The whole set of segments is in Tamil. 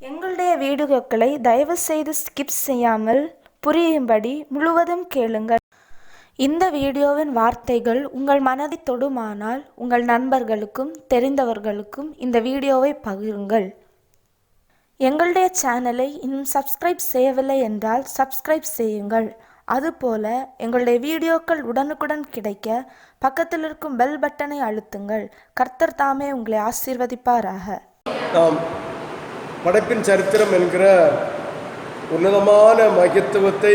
எங்களுடைய வீடியோக்களை தயவு செய்து ஸ்கிப் செய்யாமல் புரியும்படி முழுவதும் கேளுங்கள். இந்த வீடியோவின் வார்த்தைகள் உங்கள் மனதை தொடுமானால் உங்கள் நண்பர்களுக்கும் தெரிந்தவர்களுக்கும் இந்த வீடியோவை பகிருங்கள். எங்களுடைய சேனலை இன்னும் சப்ஸ்கிரைப் செய்யவில்லை என்றால் சப்ஸ்கிரைப் செய்யுங்கள். அதுபோல எங்களுடைய வீடியோக்கள் உடனுக்குடன் கிடைக்க பக்கத்தில் இருக்கும் பெல் பட்டனை அழுத்துங்கள். கர்த்தர் தாமே உங்களை ஆசீர்வதிப்பாராக. படைப்பின் சரித்திரம் என்கிற உன்னதமான மகத்துவத்தை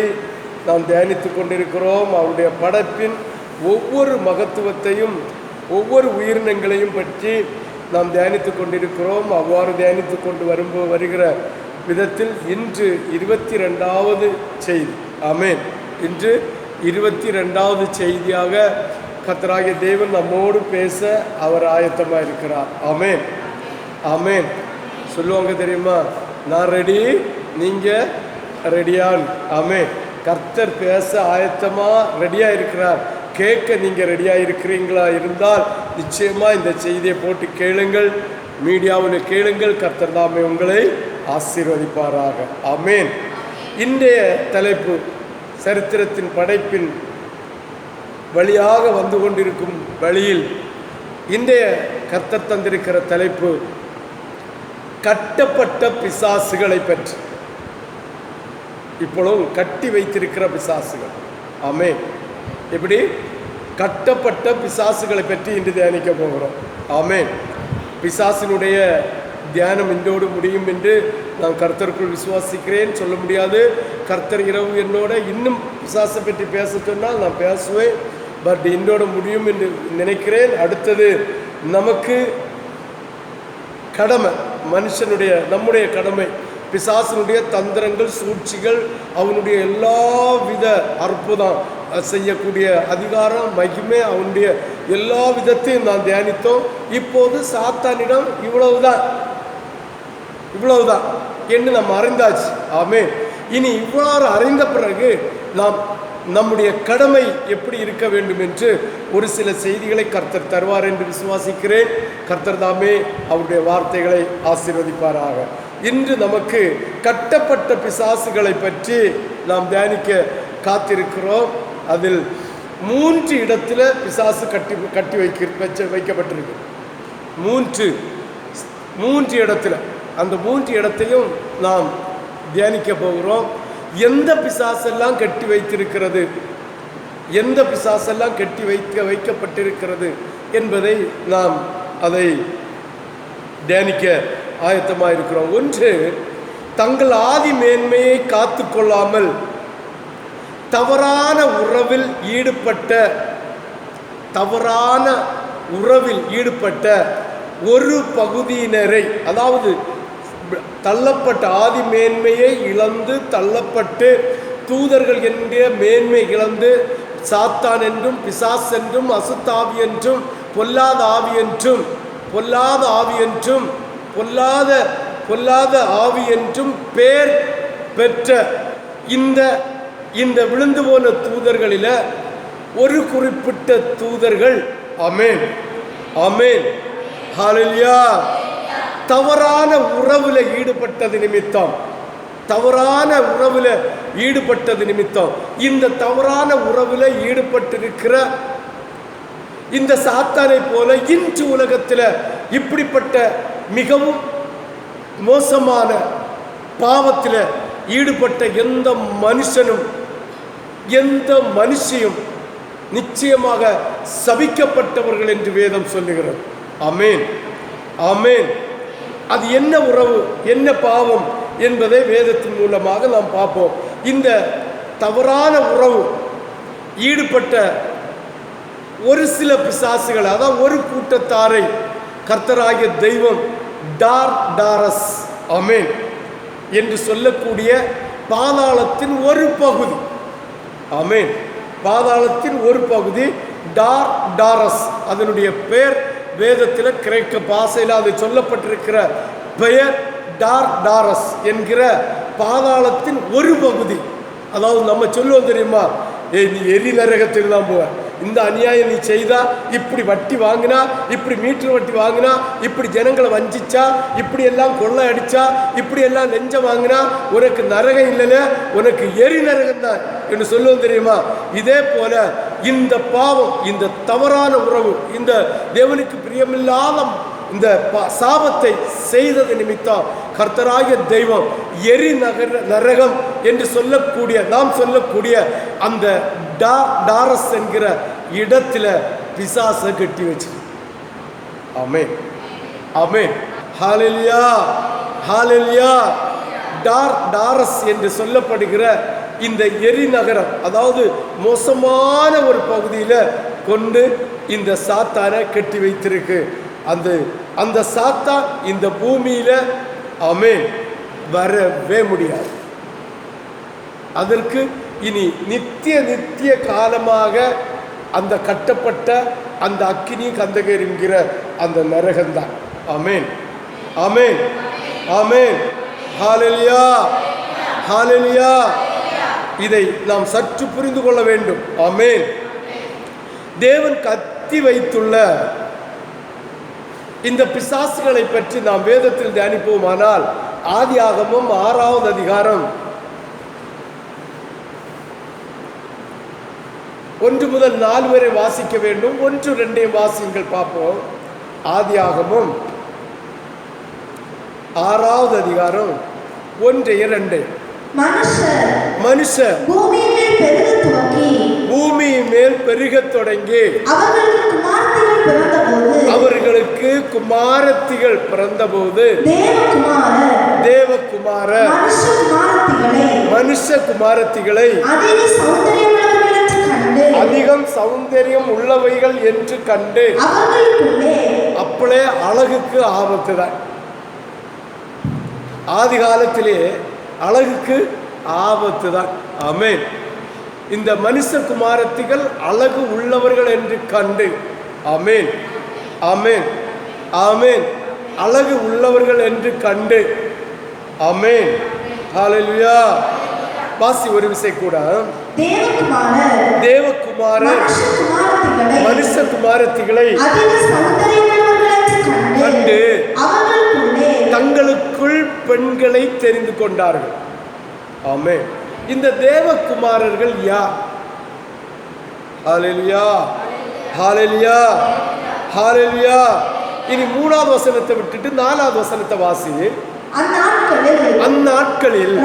நாம் தியானித்து கொண்டிருக்கிறோம். அவருடைய படைப்பின் ஒவ்வொரு மகத்துவத்தையும் ஒவ்வொரு உயிரினங்களையும் பற்றி நாம் தியானித்து கொண்டிருக்கிறோம். அவ்வாறு தியானித்து கொண்டு வருகிற விதத்தில் இன்று 22வது செய்தி. ஆமென். இன்று 22வது செய்தியாக கர்த்தராகிய தேவன் நம்மோடு பேச அவர் ஆயத்தமாக இருக்கிறார். ஆமென், ஆமென். சொல்லுவாங்க தெரியுமா, நான் ரெடி, நீங்கள் ரெடியான். ஆமென். கர்த்தர் பேச ஆயத்தமாக ரெடியாக இருக்கிறார். கேட்க நீங்கள் ரெடியாக இருக்கிறீங்களா? இருந்தால் நிச்சயமாக இந்த செய்தியை போட்டு கேளுங்கள், மீடியாவில் கேளுங்கள். கர்த்தர் தாமே உங்களை ஆசீர்வதிப்பாராக. ஆமென். இன்றைய தலைப்பு சரித்திரத்தின் படைப்பின் வழியாக வந்து கொண்டிருக்கும் வழியில் இன்றைய கர்த்தர் தந்திருக்கிற தலைப்பு கட்டப்பட்ட பிசாசுகளை பற்றி. இப்பொழுது கட்டி வைத்திருக்கிற பிசாசுகள். ஆமென். எப்படி கட்டப்பட்ட பிசாசுகளை பற்றி இன்று தியானிக்க போகிறோம். ஆமென். பிசாசினுடைய தியானம் இன்றோடு முடியும் என்று நான் கர்த்தருக்குள் விசுவாசிக்கிறேன். சொல்ல முடியாது. கர்த்தர் இரவு என்னோட இன்னும் பிசாசை பற்றி பேச சொன்னால் நான் பேசுவேன். பட் இன்றோட முடியும் என்று நினைக்கிறேன். அடுத்தது நமக்கு கடமை, மனுஷனுடைய நம்முடைய கடமை, பிசாசனுடைய தந்திரங்கள், சூழ்ச்சிகள், அவனுடைய எல்லா வித அற்புதம் செய்யக்கூடிய அதிகாரம், மகிமை, அவனுடைய எல்லா விதத்தையும் நான் தியானித்தோம். இப்போது சாத்தானிடம் இவ்வளவுதான் என்று நாம் அறிந்தாச்சு. ஆமென். இனி இவ்வாறு அறிந்த பிறகு நாம் நம்முடைய கடமை எப்படி இருக்க வேண்டும் என்று ஒரு சில செய்திகளை கர்த்தர் தருவார் என்று விசுவாசிக்கிறேன். கர்த்தர் தாமே அவருடைய வார்த்தைகளை ஆசீர்வதிப்பாராக. இன்று நமக்கு கட்டப்பட்ட பிசாசுகளை பற்றி நாம் தியானிக்க காத்திருக்கிறோம். அதில் 3 இடத்துல பிசாசு கட்டி வைக்கப்பட்டிருக்கு. 3 இடத்துல. அந்த 3 இடத்தையும் நாம் தியானிக்க போகிறோம். எந்த பிசாசெல்லாம் கட்டி வைத்திருக்கிறது, எந்த பிசாசெல்லாம் கட்டி வைக்கப்பட்டிருக்கிறது என்பதை நாம் அதை தியானிக்க ஆயத்தமாக இருக்கிறோம். ஒன்று, தங்கள் ஆதி மேன்மையை காத்து கொள்ளாமல் தவறான உறவில் ஈடுபட்ட ஒரு பகுதியினரை, அதாவது தள்ளப்பட்ட ஆதி மேன்மையை இழந்து தள்ளப்பட்டு தூதர்கள் என்ற மேன்மை இழந்து சாத்தான் என்றும் பிசாஸ் என்றும் அசுத்தாவி என்றும் பொல்லாத ஆவி என்றும் பேர் பெற்ற இந்த விழுந்து போன தூதர்களில் ஒரு குறிப்பிட்ட தூதர்கள், ஆமென், ஆமென், ஹல்லேலூயா, தவறான உறவில் ஈடுபட்டது நிமித்தம் இந்த தவறான உறவில் ஈடுபட்டிருக்கிற இந்த சாத்தானை போல இன்று உலகத்தில் இப்படிப்பட்ட மிகவும் மோசமான பாவத்தில் ஈடுபட்ட எந்த மனுஷனும் எந்த மனுஷியும் நிச்சயமாக சபிக்கப்பட்டவர்கள் என்று வேதம் சொல்லுகிறது. ஆமென், ஆமென். அது என்ன உறவு, என்ன பாவம் என்பதை வேதத்தின் மூலமாக நாம் பார்ப்போம். இந்த தவறான உறவு ஈடுபட்ட ஒரு சில பிசாசுகள், அதாவது ஒரு கூட்டத்தாரை கர்த்தராகிய தெய்வம் டாரஸ், ஆமென், என்று சொல்லக்கூடிய பாதாளத்தின் ஒரு பகுதி, ஆமென், பாதாளத்தின் ஒரு பகுதி டாரஸ். அதனுடைய பெயர் வேதத்தில் கிரேக்க பாஷையில் அது சொல்லப்பட்டிருக்கிற பெயர் டாரஸ் என்கிற பாதாளத்தின் ஒரு பகுதி. அதாவது நம்ம சொல்லுவோம் தெரியுமா, நீ எரி நரகத்தில் தான் போவ, இந்த அநியாயம் நீ செய்தா, இப்படி வட்டி வாங்கினா, இப்படி மீட்டர் வட்டி வாங்கினா, இப்படி ஜனங்களை வஞ்சிச்சா, இப்படி எல்லாம் கொள்ளை அடிச்சா, இப்படி எல்லாம் லஞ்சம் வாங்கினா உனக்கு நரகம் இல்லைல, உனக்கு எரி நரகம் தான் என்று சொல்லுவோம் தெரியுமா? இதே போல இந்த பாவம், இந்த தவறான உறவு, இந்த தேவனுக்கு பிரியமில்லாத இந்த சாபத்தை செய்தது நிமித்தம் கர்த்தராகிய தெய்வம் எரி நரகம் என்று சொல்லக்கூடிய, நாம் சொல்லக்கூடிய அந்த டாரஸ் என்கிற இடத்துல பிசாசை கட்டி வச்சு. ஆமென், ஆமென், ஹல்லேலூயா, ஹல்லேலூயா. டாரஸ் என்று சொல்லப்படுகிற இந்த எரி நகரம், அதாவது மோசமான ஒரு பகுதியில் கொண்டு இந்த சாத்தானை கட்டி வைத்திருக்கு. அந்த சாத்தான் இந்த பூமியில ஆமென் வரவே முடியாது. அதற்கு இனி நித்திய காலமாக அந்த கட்டப்பட்ட அந்த அக்கினி கந்தகர் என்கிற அந்த நரகம்தான். ஆமென், ஆமென், ஆமென், ஹல்லேலூயா, ஹல்லேலூயா. இதை நாம் சற்று புரிந்து கொள்ள வேண்டும். ஆமென். தேவன் கத்தி வைத்துள்ள இந்த பிசாசுகளை பற்றி நாம் வேதத்தில் தியானிப்போமானால் ஆதியாகமம் 6வது அதிகாரம் 1 முதல் 4 வரை வாசிக்க வேண்டும். 1, 2 வாசிங்கள் பார்ப்போம். ஆதியாகமம் 6வது அதிகாரம் 1, 2. மனுஷர் பூமி மேல் பெருகத் தொடங்கி அவர்களுக்கு குமாரத்திகள் பிறந்தபோது தேவகுமார மனுஷ குமாரத்திகளை அதிகம் சௌந்தரியம் உள்ளவைகள் என்று கண்டு, அப்பளே அழகுக்கு ஆபத்து தான். ஆதி காலத்திலே அழகுக்கு ஆபத்து தான். ஆமென். இந்த மனுஷ குமாரத்திகள் அழகு உள்ளவர்கள் என்று கண்டு, ஆமென், ஆமென், ஆமென், அழகு உள்ளவர்கள் என்று கண்டு, ஆமென், ஹல்லேலூயா. வாசி ஒரு விசை கூட. தேவகுமார மனுஷ குமாரத்திகளை கண்டு தங்களுக்குள் பெண்களை தெரிந்து கொண்டார்கள். ஆமென். இந்த தேவகுமாரர்கள் யார்? ஹல்லேலூயா, ஹல்லேலூயா, ஹல்லேலூயா. இனி 3வது வசனத்தை விட்டுட்டு 4வது வசனத்தை வாசி. அந்நாட்களில்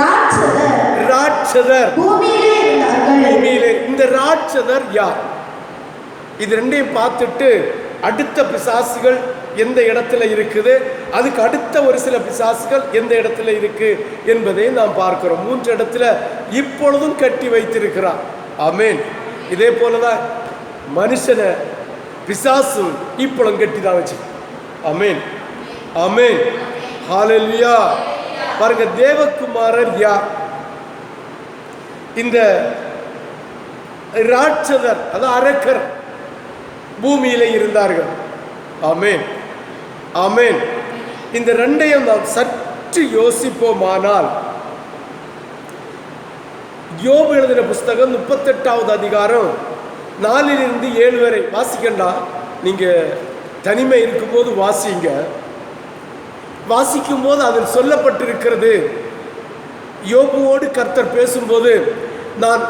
ராட்சதர் பூமியிலே. இந்த ராட்சதர் யார்? இது ரெண்டையும் பார்த்துட்டு அடுத்த பிசாசுகள் எந்த இடத்துல இருக்குது, அதுக்கு அடுத்த ஒரு சில பிசாசுகள் எந்த இடத்துல இருக்கு என்பதை நாம் பார்க்கிறோம். 3 இடத்துல இப்பொழுதும் கட்டி வைத்திருக்கிறார். ஆமென். இதே போலதான் மனுஷனை பிசாசு இப்பொழுதும் கட்டி தான் வச்சு. ஆமென், ஆமென், ஹல்லேலூயா. பாருங்க, தேவகுமாரர் யார்? இந்த ராட்சதர், அதாவது அரக்கர் பூமியில இருந்தார்கள். ஆமென், ஆமென். இந்த ரெண்டையும் நாம் சற்று யோசிப்போமானால், யோபு எழுதின புஸ்தகம் 38வது அதிகாரம் 4லிருந்து 7 வரை வாசிக்கண்டா. நீங்க தனிமை இருக்கும்போது வாசிங்க. வாசிக்கும் போது அதில் சொல்லப்பட்டிருக்கிறது, யோபுவோடு கர்த்தர் பேசும்போது, நான்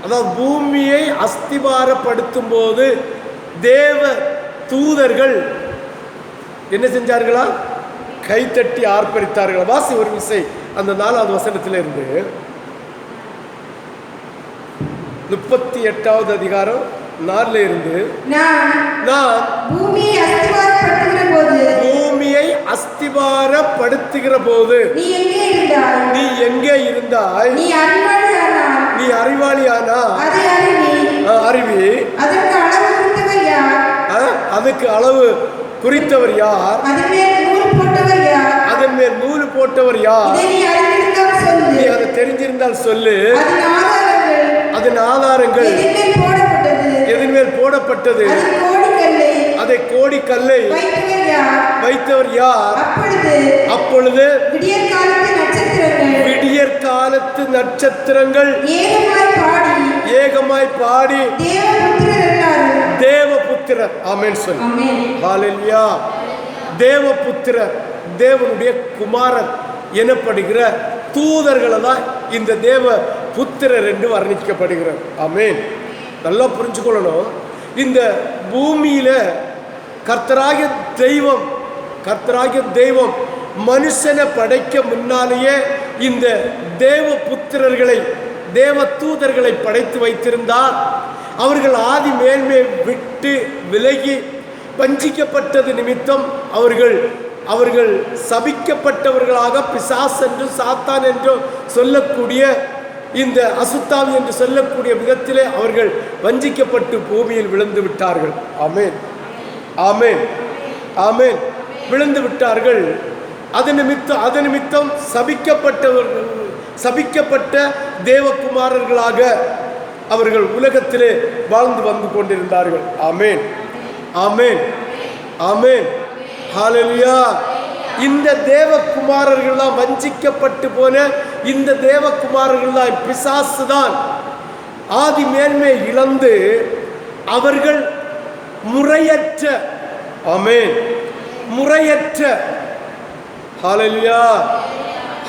அதாவது பூமியை அஸ்திபாரப்படுத்தும் போது தேவ தூதர்கள் என்ன செஞ்சார்களா? கைத்தட்டி ஆர்ப்பரித்தார்களா? வாசி ஒரு விசை அந்த 4வது வசனத்தில் இருந்து 38வது அதிகாரம் 4ல இருந்து. நான் பூமியை அஸ்திபாரப்படுத்துகிற போது நீ எங்கே இருந்தாய்? நீ அறிவாளியானா? அறிவி. அதுக்கு அளவு குறித்தவர் யார்? அதன் மேல் நூறு போட்டவர் யார்? நீ அதை தெரிஞ்சிருந்தால் சொல்லு. அதன் ஆதாரங்கள் எதன் மேல் போடப்பட்டது? அதை கோடி கல்லை வைத்தவர் யார்? அப்பொழுது விடியற் காலத்து நட்சத்திரங்கள் ஏகமாய் பாடி தேவபுத்திரர் ஆமென் சொல்லு. ஹல்லேலூயா. தேவபுத்திரர், தேவனுடைய குமாரர் எனப்படுகிற தூதர்களை தான் இந்த தேவ புத்திரர் என்று வர்ணிக்கப்படுகிறார். ஆமென். நல்லா புரிஞ்சுக்கொள்ளணும். இந்த பூமியில கர்த்தராகிய தெய்வம் மனுஷனை படைக்க முன்னாலேயே இந்த தேவ புத்திரர்களை, தேவ தூதர்களை படைத்து வைத்திருந்தார். அவர்கள் ஆதி மேன்மை விட்டு விலகி வஞ்சிக்கப்பட்டது நிமித்தம் அவர்கள் சபிக்கப்பட்டவர்களாக பிசாஸ் என்றும் சாத்தான் என்றும் சொல்லக்கூடிய இந்த அசுத்தாவி என்று சொல்லக்கூடிய விதத்திலே அவர்கள் வஞ்சிக்கப்பட்டு பூமியில் விழுந்து விட்டார்கள். ஆமென், ஆமென், ஆமென். விழுந்து விட்டார்கள். அது நிமித்தம் சபிக்கப்பட்ட தேவகுமாரர்களாக அவர்கள் உலகத்திலே வாழ்ந்து வந்து கொண்டிருந்தார்கள். ஆமென், ஆமென், ஆமென். ஹல்லேலூயா. இந்த தேவகுமாரர்கள் தான், வஞ்சிக்கப்பட்டு போன இந்த தேவகுமாரர்கள் தான், பிசாசு தான் ஆதி மேன்மை இழந்து அவர்கள் முறையற்ற, ஆமென், முறையற்ற, ஹல்லேலூயா,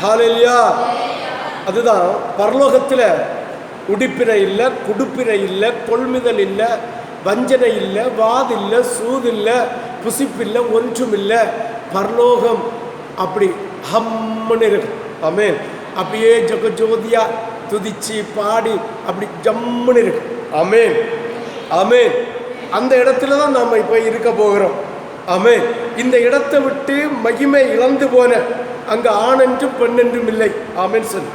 ஹல்லேலூயா. அதுதான் பரலோகத்தில் உடிப்பிறை இல்லை, குடுப்பிறை இல்லை, கொள்முதல் இல்லை, வஞ்சனை இல்லை, வாது இல்லை, சூது இல்லை, புசிப்பு இல்லை, ஒன்றும் இல்லை. பரலோகம் அப்படி ஹம்முன்னு இருக்கு. ஆமென். அப்படியே ஜெகஜோதியா துதிச்சு பாடி அப்படி ஜம்முன்னு இருக்கு. ஆமென், ஆமென். அந்த இடத்துல தான் நாம் இப்போ இருக்க போகிறோம். ஆமென். இந்த இடத்தை விட்டு மகிமை இழந்து போன அங்கே ஆண் என்றும் பெண் என்றும் இல்லை. ஆமென் சொல்லு.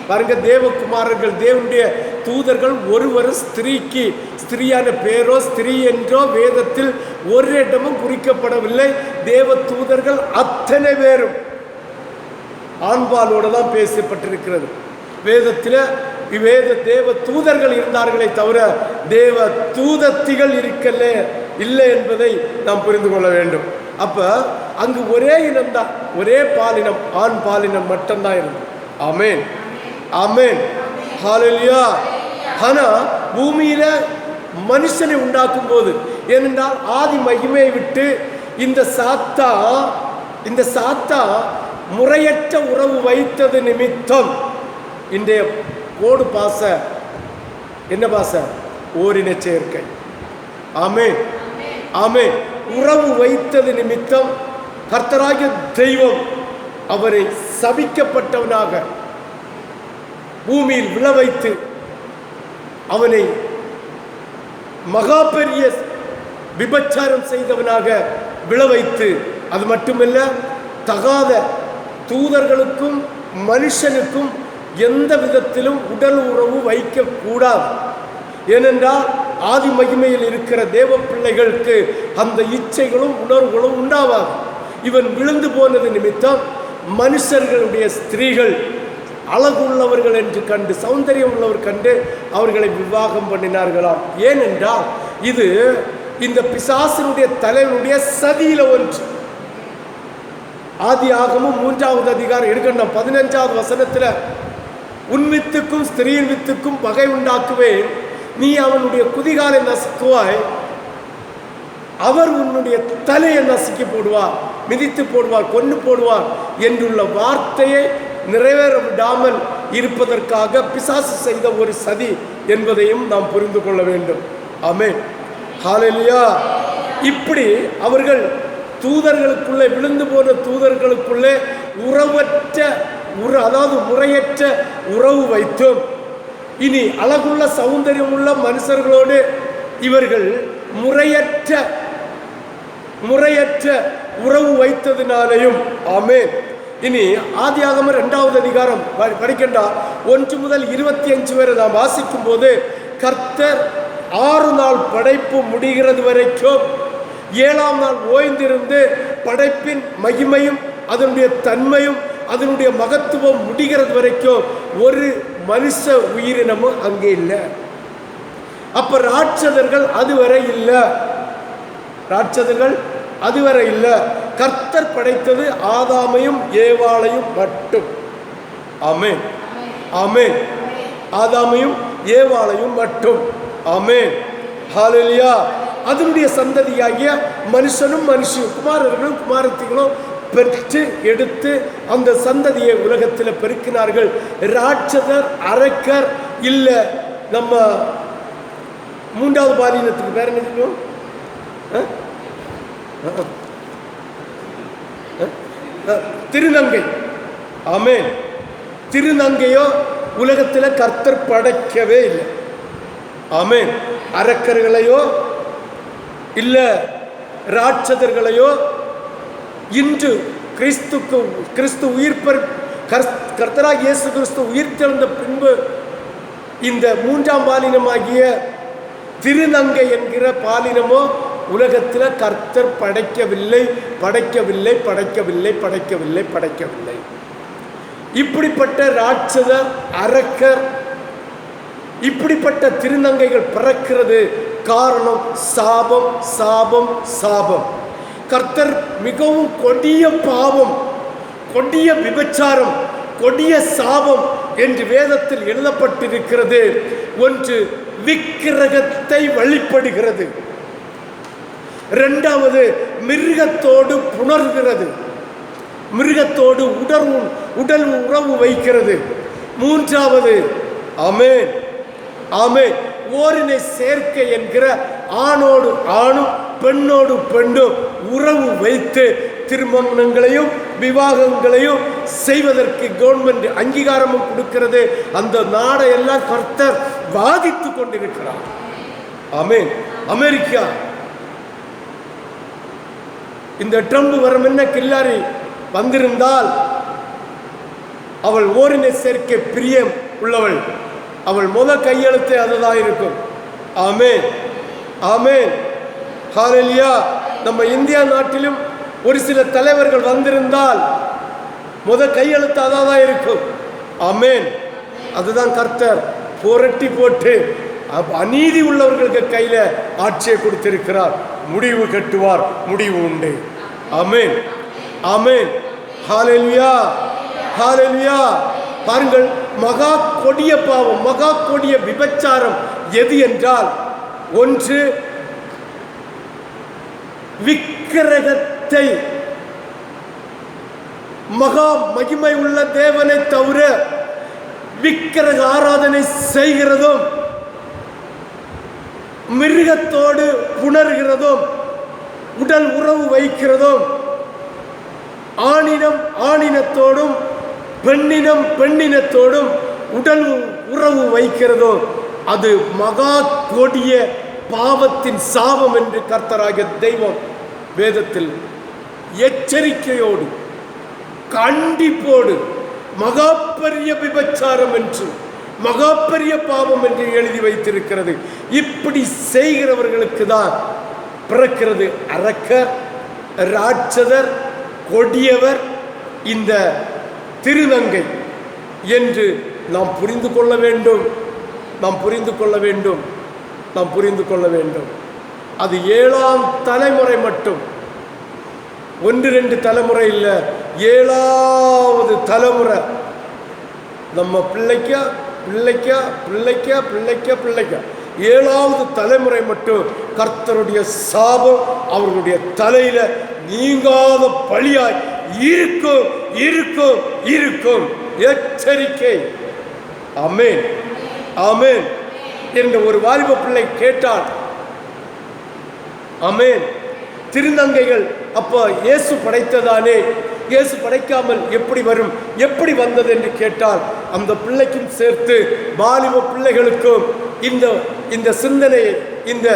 பாருங்க, தேவகுமாரர்கள், தேவனுடைய தூதர்கள் ஒருவர் ஸ்திரீயான பேரோ ஸ்திரீ என்றோ வேதத்தில் ஒரு இடமும் குறிக்கப்படவில்லை. தேவ தூதர்கள் அத்தனை பேரும் ஆண்பாலோடு தான் பேசப்பட்டிருக்கிறது வேதத்தில். தேவ தூதர்கள் இருந்தார்களே தவிர தேவ தூதத்திகள் இல்லை என்பதை நாம் புரிந்து கொள்ள வேண்டும். அப்ப அங்கு ஒரே இனம்தான், ஒரே பாலினம், ஆண் பாலினம் மட்டும்தான் இருந்தது. ஆமென், ஆமென், ஹல்லேலூயா. ஆனா பூமியில மனுஷனை உண்டாக்கும் போது, ஏனென்றால் ஆதி மகிமையை விட்டு இந்த சாத்தா முறையற்ற உறவு வைத்தது நிமித்தம் இன்றைய கோடு பாச என்ன பாச ஓரின சேர்க்கை. ஆமென், ஆமென். உறவு வைத்தது நிமித்தம் கர்த்தராகிய தெய்வம் அவரை சபிக்கப்பட்டவனாக பூமியில் விழ வைத்து அவனை மகா பெரிய விபச்சாரம் செய்தவனாக விழ வைத்து, அது மட்டுமல்ல, தகாத தூதர்களுக்கும் மனுஷனுக்கும் எந்த விதத்திலும் உடல் உறவு வைக்கக்கூடாது. ஏனென்றால் ஆதி மகிமையில் இருக்கிற தேவ பிள்ளைகளுக்கு அந்த இச்சைகளும் உணர்வுகளும் உண்டாவாது. இவன் விழுந்து போனது நிமித்தம் மனுஷர்களுடைய ஸ்திரீகள் அழகுள்ளவர்கள் என்று கண்டு, சௌந்தரியம் உள்ளவர் கண்டு அவர்களை விவாகம் பண்ணினார்களாம். ஏனென்றால் இது இந்த பிசாசினுடைய தலைவனுடைய சதியில ஒன்று. ஆதி ஆகமும் 3வது அதிகாரம் எடுக்கணும் 15வது வசனத்தில், உன் வித்துக்கும் ஸ்திரீயின் வித்துக்கும் பகை உண்டாக்குவேன், நீ அவனுடைய குதிகாலை நசுக்குவாய், அவர் உன்னுடைய தலையை நசுக்கி போடுவார், மிதித்து போடுவார், கொண்டு போடுவார் என்றுள்ள வார்த்தையை நிறைவேற விடாமல் இருப்பதற்காக பிசாசு செய்த ஒரு சதி என்பதையும் நாம் புரிந்து கொள்ள வேண்டும். ஆமென், ஹல்லேலூயா. இப்படி அவர்கள் தூதர்களுக்குள்ளே, விழுந்து போன தூதர்களுக்குள்ளே அதாவது முறையற்ற உறவு வைத்தோம். இனி அழகுள்ள சௌந்தரியம் உள்ள மனுஷர்களோடு இவர்கள் முறையற்ற உறவு வைத்ததினாலேயும். ஆமென். இனி ஆதியாகமம் 2வது அதிகாரம் படிக்கின்றார் 1 முதல் 25 வரை நாம் வாசிக்கும் போது, கர்த்தர் 6 நாள் படைப்பு முடிகிறது வரைக்கும் 7ஆம் நாள் ஓய்ந்திருந்து படைப்பின் மகிமையும் அதனுடைய தன்மையும் அதனுடைய மகத்துவம் முடிகிறது வரைக்கும் ஒரு மனுஷ உயிரினமும் அங்கே இல்லை. அப்ப ராட்சதர்கள் அதுவரை இல்லை. கர்த்தர் படைத்தது ஆதாமையும் ஏவாளையும் மட்டும். ஆமென், ஆமென். ஆதாமையும் ஏவாளையும் மட்டும். ஆமென், ஹல்லேலூயா. அதனுடைய சந்ததியாகிய மனுஷனும் மனுஷியும் குமாரர்களும் குமாரத்திகளும் பெற்று எடுத்து அந்த சந்ததியை உலகத்தில் பெருக்கினார்கள். ராட்சதர், அரக்கர் இல்ல நம்ம மூன்றாவது பாலினத்துக்கு பேர் என்ன சொல்லுவோம்? திருநங்கை. ஆமென். திருநங்கையோ உலகத்தில் கர்த்தர் படைக்கவே இல்லை. ஆமென். அரக்கர்களையோ இல்ல ராட்சதர்களையோ இன்று கிறிஸ்து உயிர் கர்த்தராக இயேசு கிறிஸ்து உயிர் தெழுந்த பின்பு இந்த மூன்றாம் பாலினமாகிய திருநங்கை என்கிற பாலினமோ உலகத்தில் கர்த்தர் படைக்கவில்லை, படைக்கவில்லை, படைக்கவில்லை, படைக்கவில்லை, படைக்கவில்லை. இப்படிப்பட்ட ராட்சதர், அரக்கர், இப்படிப்பட்ட திருநங்கைகள் பிறக்கிறது காரணம் சாபம், சாபம், சாபம். கர்த்தர் மிகவும் கொடிய பாவம், கொடிய விபச்சாரம், கொடிய சாபம் என்று வேதத்தில் எழுதப்பட்டிருக்கிறது. ஒன்று, விக்கிரகத்தை வழிபடுகிறது. இரண்டாவது, மிருகத்தோடு புணர்கிறது, மிருகத்தோடு உடல் உறவு வைக்கிறது. மூன்றாவது, ஆமென், ஆமென், ஓரினை சேர்க்கை என்கிற ஆணோடு ஆணும் பெண்ணோடு பெண்ணும் உறவு வைத்து திருமணங்களையும் விவாகங்களையும் செய்வதற்கு கவர்மெண்ட் அங்கீகாரமும் கொடுக்கிறது. அந்த நாடை எல்லாம் கர்த்தர் வாதித்து கொண்டிருக்கிறார். ஆமென். அமெரிக்கா இந்த ட்ரம்ப் வரும் என்ன கில்லாரி வந்திருந்தால் அவள் ஓரினை சேர்க்கை பிரியம் உள்ளவள், அவள் கையெழுத்து அதுதான் இருக்கும். ஆமென், ஆமென், ஹல்லேலூயா. நம்ம இந்தியா நாட்டிலும் ஒரு சில தலைவர்கள் வந்திருந்தால் கையெழுத்து அதான் இருக்கும். ஆமென். அதுதான் கர்த்தர் புரட்டி போட்டு அநீதி உள்ளவர்களுக்கு கையில ஆட்சியை கொடுத்திருக்கிறார். முடிவு கட்டுவார், முடிவு உண்டு. ஆமென், ஆமென், ஹல்லேலூயா, ஹல்லேலூயா. பாருங்கள், மகா கொடிய பாவம், மகா கொடிய விபச்சாரம் எது என்றால், ஒன்று, விக்கிரகத்தை, மகா மகிமை உள்ள தேவனை தவிர விக்கிரக ஆராதனை செய்கிறதும், மிருகத்தோடு புணர்கிறதும், உடல் உறவு வைக்கிறதும், ஆணினம் ஆணினத்தோடும் பெண்ணினம் பெண்ணினத்தோடும் உடல் உறவு வைக்கிறதும், அது மகா கொடிய பாவத்தின் சாபம் என்று கர்த்தராகிய தெய்வம் வேதத்தில் எச்சரிக்கையோடு கண்டிப்போடு மகா பெரிய விபச்சாரம் என்று, மகா பெரிய பாவம் என்று எழுதி வைத்திருக்கிறது. இப்படி செய்கிறவர்களுக்கு தான் பிறக்கிறது அரக்கர், ராட்சதர், கொடியவர், இந்த திருநங்கை என்று நாம் புரிந்து கொள்ள வேண்டும், நாம் புரிந்து கொள்ள வேண்டும், நாம் புரிந்து கொள்ள வேண்டும். அது 7ஆம் தலைமுறை மட்டும், 1-2 தலைமுறை இல்லை, 7வது தலைமுறை. நம்ம பிள்ளைக்கா பிள்ளைக்கா பிள்ளைக்கா பிள்ளைக்கா பிள்ளைக்கா 7வது தலைமுறை மட்டும் கர்த்தருடைய சாபம் அவர்களுடைய தலையில நீங்காத பழியாய் இருக்கும், இருக்கும், இருக்கும். எச்சரிக்கை. ஆமென், ஆமென் என்ற ஒரு வாலிப பிள்ளை கேட்டார். ஆமென். திருநங்கைகள் அப்ப இயேசு படைத்ததானே, இயேசு படைக்காமல் எப்படி வரும், எப்படி வந்தது என்று கேட்டால், அந்த பிள்ளைக்கும் சேர்த்து வாலிப பிள்ளைகளுக்கும் இந்த சிந்தனையை, இந்த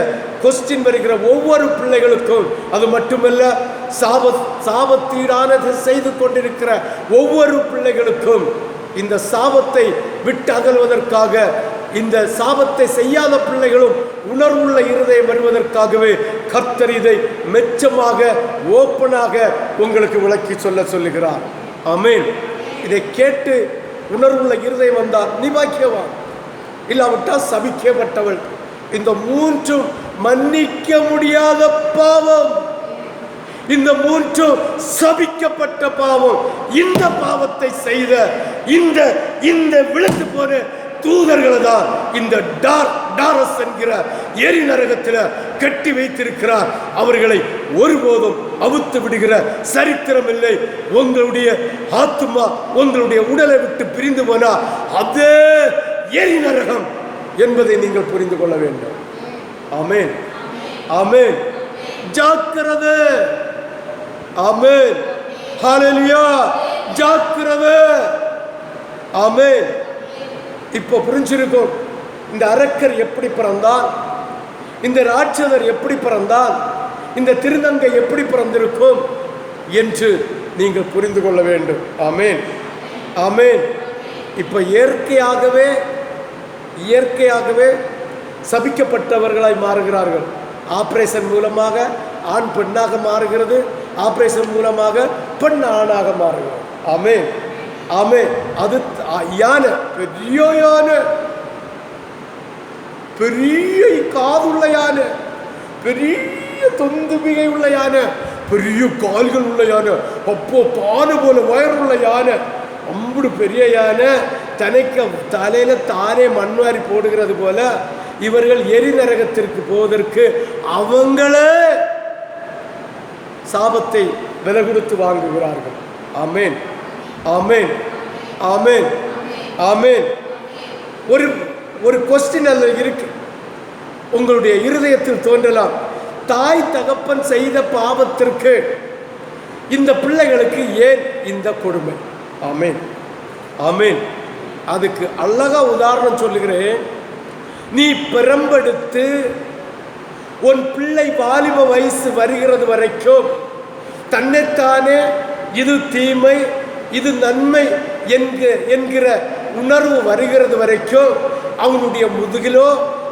கொஸ்டின் வருகிற ஒவ்வொரு பிள்ளைகளுக்கும், அது மட்டுமல்ல சாபத்தீடானது செய்து கொண்டிருக்கிற ஒவ்வொரு பிள்ளைகளுக்கும் இந்த சாபத்தை விட்டு அகல்வதற்காக, இந்த சாபத்தை செய்யாத பிள்ளைகளும் உணர்வுள்ள இருதயம் வருவதற்காகவே கர்த்தர் இதை மெச்சமாக ஓப்பனாக உங்களுக்கு விளக்கி சொல்லுகிறார். ஆமென். இதை கேட்டு உணர்வுள்ள இருதயம் வந்தால் நீ பாக்கியவான், இல்லாவிட்டால் சபிக்கப்பட்டவள். இந்த மூன்றும் மன்னிக்க முடியாத பாவம், இந்த மூன்றும் சபிக்கப்பட்ட பாவம். இந்த பாவத்தை செய்த இந்த விழுந்து போன தூதர்களை தான் இந்த டாரஸ் என்கிற எரி நரகத்தில் கட்டி வைத்திருக்கிறார். அவர்களை ஒருபோதும் அவுத்து விடுகிற சரித்திரம் இல்லை. உங்களுடைய ஆத்துமா உங்களுடைய உடலை விட்டு பிரிந்து போனா அதே எரி நரகம் என்பதை நீங்கள் புரிந்து கொள்ள வேண்டும். ஆமென், ஆமென். ஜாக்கிரதை. ஆமென், ஹல்லேலூயா. ஜாக்கிரதை. ஆமென். இப்போ புரிஞ்சிருக்கும் இந்த அரக்கர் எப்படி பிறந்தான், இந்த ராட்சதர் எப்படி பிறந்தான், இந்த திருநங்கை எப்படி பிறந்திருக்கும் என்று நீங்கள் புரிந்து கொள்ள வேண்டும். ஆமென், ஆமென். இப்போ இயற்கையாகவே சபிக்கப்பட்டவர்களாய் மாறுகிறார்கள். ஆபரேஷன் மூலமாக ஆண் பெண்ணாக மாறுகிறது, ஆபரேஷன் மூலமாக பெண் ஆணாக மாறுகிறது. ஆமென், ஆமென். அது யானை, பெரிய யானை, பெரிய காதுள்ள யானை, பெரிய தொந்துமிகை உள்ள யானை, பெரிய கால்கள் உள்ள யானை, அப்போ பானை போல வயருள்ள யானை, அம்புடு பெரிய யானை தனக்கு தலையில தானே மண்வாரி போடுகிறது போல இவர்கள் எரி நரகத்திற்கு போவதற்கு அவங்களே சாபத்தை விலை கொடுத்து வாங்குகிறார்கள். ஆமென், ஆமென், ஆமென், ஆமென். ஒரு கொஸ்டின் அல்ல இருக்கு, உங்களுடைய இருதயத்தில் தோன்றலாம். தாய் தகப்பன் செய்த பாவத்திற்கு இந்த பிள்ளைகளுக்கு ஏன் இந்த கொடுமை? ஆமென், ஆமென். அதுக்கு அழகா உதாரணம் சொல்லுகிறேன். நீ பெரம்பெடுத்து உன் பிள்ளை வாலிப வயசு வருகிறது வரைக்கும் தன்னைத்தானே இது தீமை இது நன்மை என்கிற உணர்வு வருகிறது வரைக்கும் அவனுடைய முதுகிலோ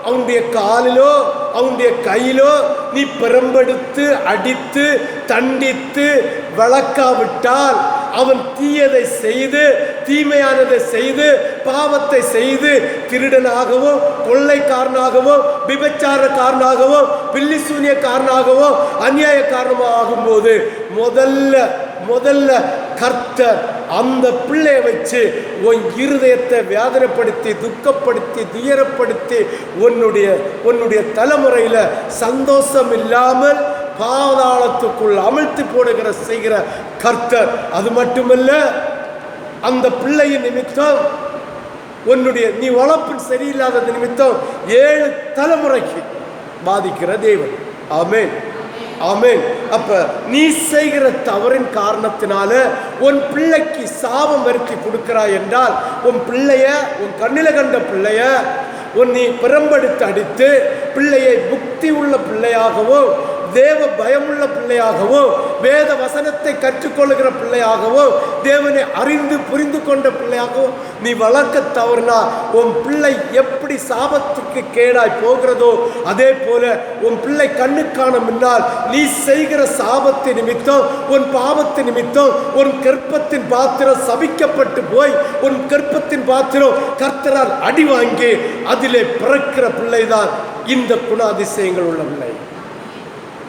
அவனுடைய காலிலோ அவனுடைய கையிலோ நீ பெரம்பெடுத்து அடித்து தண்டித்து வளர்க்காவிட்டால் அவன் தீயதை செய்து தீமையானதை செய்து பாவத்தை செய்து திருடனாகவோ கொள்ளைக்காரனாகவோ விபச்சாரக்காரனாகவோ பில்லிசூனியக்காரனாகவோ அநியாயக்காரனோ ஆகும்போது முதல்ல கர்த்தர் அந்த பிள்ளையை வச்சு உன் இருதயத்தை வேதனைப்படுத்தி துக்கப்படுத்தி துயரப்படுத்தி உன்னுடைய தலைமுறையில் சந்தோஷம் இல்லாமல் பாதாளத்துக்குள் அமிழ்த்தி போடுகிற செய்கிற கர்த்தர். அது மட்டுமல்ல, அந்த பிள்ளையின் நிமித்தம் நீ வளர்ப்பின் சரியில்லாத நிமித்தம் 7 தலைமுறைக்கு பாதிக்கிற தேவன். ஆமென், ஆமென். அப்ப நீ செய்கிற தவறின் காரணத்தினால உன் பிள்ளைக்கு சாபம் வருத்தி கொடுக்கிறாய் என்றால் உன் கண்ணில கண்ட பிள்ளைய நீ பெரம்பெடுத்து அடித்து பிள்ளையை புக்தி உள்ள பிள்ளையாகவோ தேவ பயமுள்ள பிள்ளையாகவோ வேத வசனத்தை கற்றுக்கொள்ளுகிற பிள்ளையாகவோ தேவனை அறிந்து புரிந்து கொண்ட பிள்ளையாகவோ நீ வளர்க்க தவறுனா உன் பிள்ளை எப்படி சாபத்துக்கு கேடாய் போகிறதோ அதே போல உன் பிள்ளை கண்ணுக்கான முன்னால் நீ செய்கிற சாபத்தின் நிமித்தம் உன் பாவத்தின் நிமித்தம் உன் கற்பத்தின் பாத்திரம் சபிக்கப்பட்டு போய் உன் கற்பத்தின் பாத்திரம் கர்த்தரால் அடி வாங்கி அதிலே பிறக்கிற பிள்ளைதான் இந்த குணாதிசயங்கள் உள்ள பிள்ளை.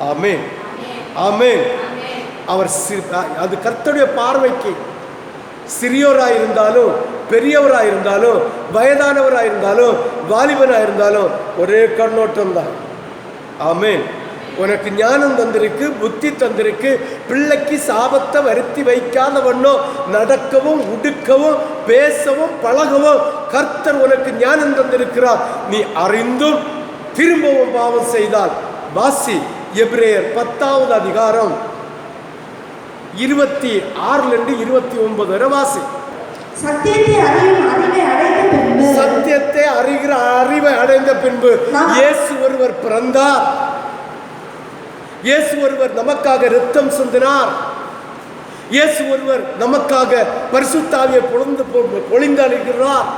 ஆமென், ஆமென். அது கர்த்தருடைய பார்வைக்கு சிறியோராயிருந்தாலும் பெரியவராயிருந்தாலும் வயதானவராயிருந்தாலும் வாலிபனாயிருந்தாலும் ஒரே கண்ணோட்டம் தான். ஆமென். உனக்கு ஞானம் தந்திருக்கு, புத்தி தந்திருக்கு, பிள்ளைக்கு சாபத்தை வருத்தி வைக்காதவண்ணோ நடக்கவும் உடுக்கவும் பேசவும் பழகவும் கர்த்தர் உனக்கு ஞானம் தந்திருக்கிறார். நீ அறிந்தும் திரும்பவும் பாவம் செய்தால் வாசி எபிரேயர் 10வது அதிகாரம் 26 29 வரை வாசி. சத்தியத்தை அறிகிற அறிவை அடைந்த பின்பு இயேசு ஒருவர் பிறந்தார், இயேசு ஒருவர் நமக்காக இரத்தம் சிந்தினார், இயேசு ஒருவர் நமக்காக பரிசுத்த ஆவியை பொழிந்து அளிக்கிறார்,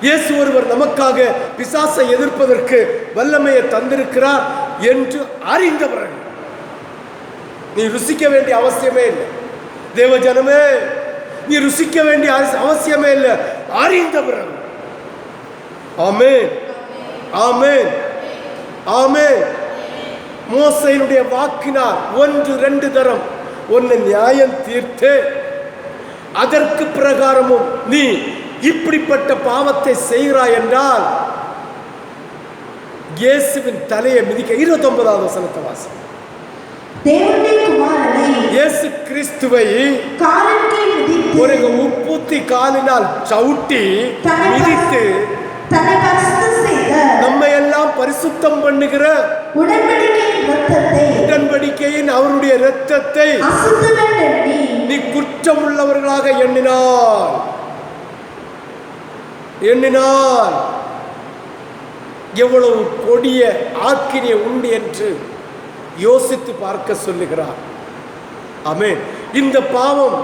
இயேசு ஒருவர் நமக்காக பிசாசை எதிர்ப்பதற்கு வல்லமையை தந்திருக்கிறார் என்று அறிந்தவர்கள். நீ ருசிக்க வேண்டிய அவசியமே இல்லை தேவ ஜனமே, நீ ருசிக்க வேண்டிய அவசியமே இல்லை, அறிந்தவர்கள். ஆமென், ஆமென், ஆமென். மோசேயினுடைய வாக்கினால் 1-2 தரம் உன்னை நியாயம் தீர்த்து அதற்கு பிரகாரமும் நீ இப்படிப்பட்ட பாவத்தை செய்கிறாய் என்றால் இயேசுவின் தலையை மிதிக்க. 29வது வசனத்தை வாசி. தேவனுடைய குமாரனை இயேசு கிறிஸ்துவை ஒரு உப்புத்தி காலினால் சவுட்டி மிதித்து நம்மை எல்லாம் பரிசுத்தம் பண்ணுகிற உடன்படிக்கையின் அவருடைய இரத்தத்தை நீ குற்றம் உள்ளவர்களாக எண்ணினார் எவ்வளவு கொடிய ஆக்கினை உண்டு என்று யோசித்து பார்க்க சொல்லுகிறார். ஆமென். இந்த பாவம்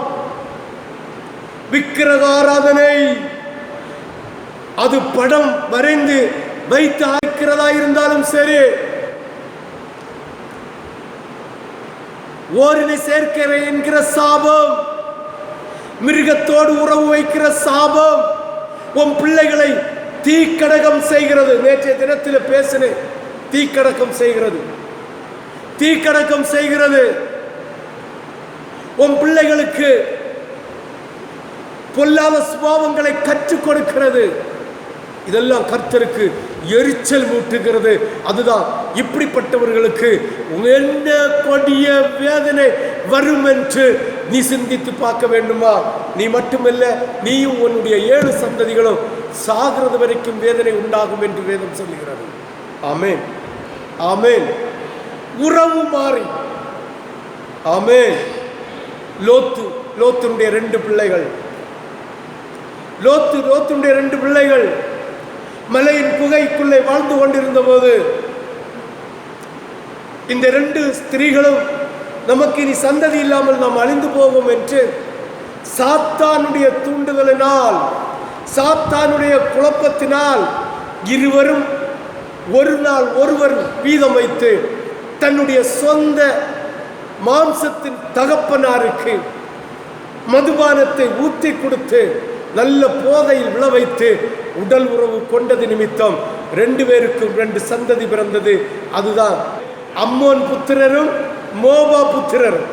விக்கிரகாராதனை, அது படம் வரைந்து வைத்து ஆக்கிறதா இருந்தாலும் சரி, ஓரினை சேர்க்கிற என்கிற சாபம், மிருகத்தோடு உறவு வைக்கிற சாபம், உன் பிள்ளைகளை தீக்கடகம் செய்கிறது. நேற்றைய தினத்தில் பேசினேன். தீக்கடக்கம் செய்கிறது. உன் பிள்ளைகளுக்கு பொல்லாத சுபாவங்களை கற்றுக் கொடுக்கிறது. இதெல்லாம் கர்த்தருக்கு எரிச்சல் மூட்டுகிறது. அதுதான் இப்படிப்பட்டவர்களுக்கு என்ன கொடிய வேதனை வரும் என்று நீ சிந்தித்து பார்க்க வேண்டுமா? நீ மட்டுமல்ல, நீயும் உன்னுடைய 7 சந்ததிகளும் சாகிறது வரைக்கும் வேதனை உண்டாகும் என்று வேதம் சொல்லுகிறது. ஆமென், ஆமென். உறவு மாறி. ஆமென். லோத்துடைய 2 பிள்ளைகள், லோத்துடைய 2 பிள்ளைகள் மலையின் குகைக்குள்ளே வாழ்ந்து கொண்டிருந்த போது இந்த 2 ஸ்திரீகளும் நமக்கு இனி சந்ததி இல்லாமல் நாம் அழிந்து போவோம் என்று சாத்தானுடைய தூண்டுதலினால், சாத்தானுடைய குழப்பத்தினால் இருவரும் ஒரு நாள் ஒருவர் வீதம் வைத்து தன்னுடைய சொந்த மாம்சத்தின் தகப்பனாருக்கு மதுபானத்தை ஊற்றி கொடுத்து நல்ல போதையில் விழ வைத்து உடல் உறவு கொண்டது நிமித்தம் 2 பேருக்கும் 2 சந்ததி பிறந்தது. அதுதான் அம்மோன் புத்திரரும் மோவா புத்திரரும்.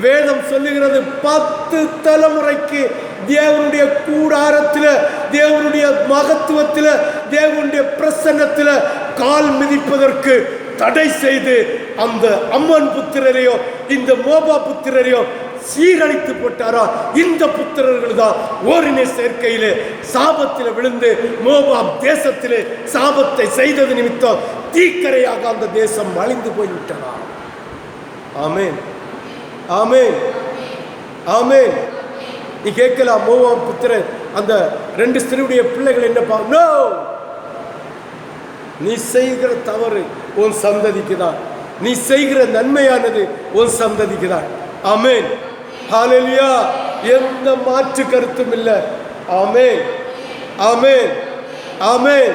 வேதம் சொல்லுகிறது 10 தலைமுறைக்கு தேவனுடைய கூடாரத்தில், தேவனுடைய மகத்துவத்தில், தேவனுடைய பிரசன்னத்தில் கால் மிதிப்பதற்கு தடை செய்து அந்த அம்மன் புத்திரரையோ இந்த மோபா புத்திரரையோ சீரழித்து போட்டாரா. இந்த புத்திரர்கள் தான் ஓரினை சேர்க்கையிலே சாபத்தில் விழுந்து மோபாப் தேசத்திலே சாபத்தை செய்தது நிமித்தம் தீக்கரையாக அந்த தேசம் அழிந்து போய்விட்டதா. ஆமென், ஆமென், ஆமென். நீ கேட்கலாம், மோவாப் புத்திரன் அந்த 2 ஸ்திரீயுடைய பிள்ளைகள் என்ன நோ, நீ செய்கிற தவறு உன் சந்ததிக்கு தான், நீ செய்கிற நன்மையானது உன் சந்ததிக்கு தான். ஆமென், ஹல்லேலூயா. எந்த மாற்று கருத்தும் இல்லை. ஆமென், ஆமென், ஆமென்.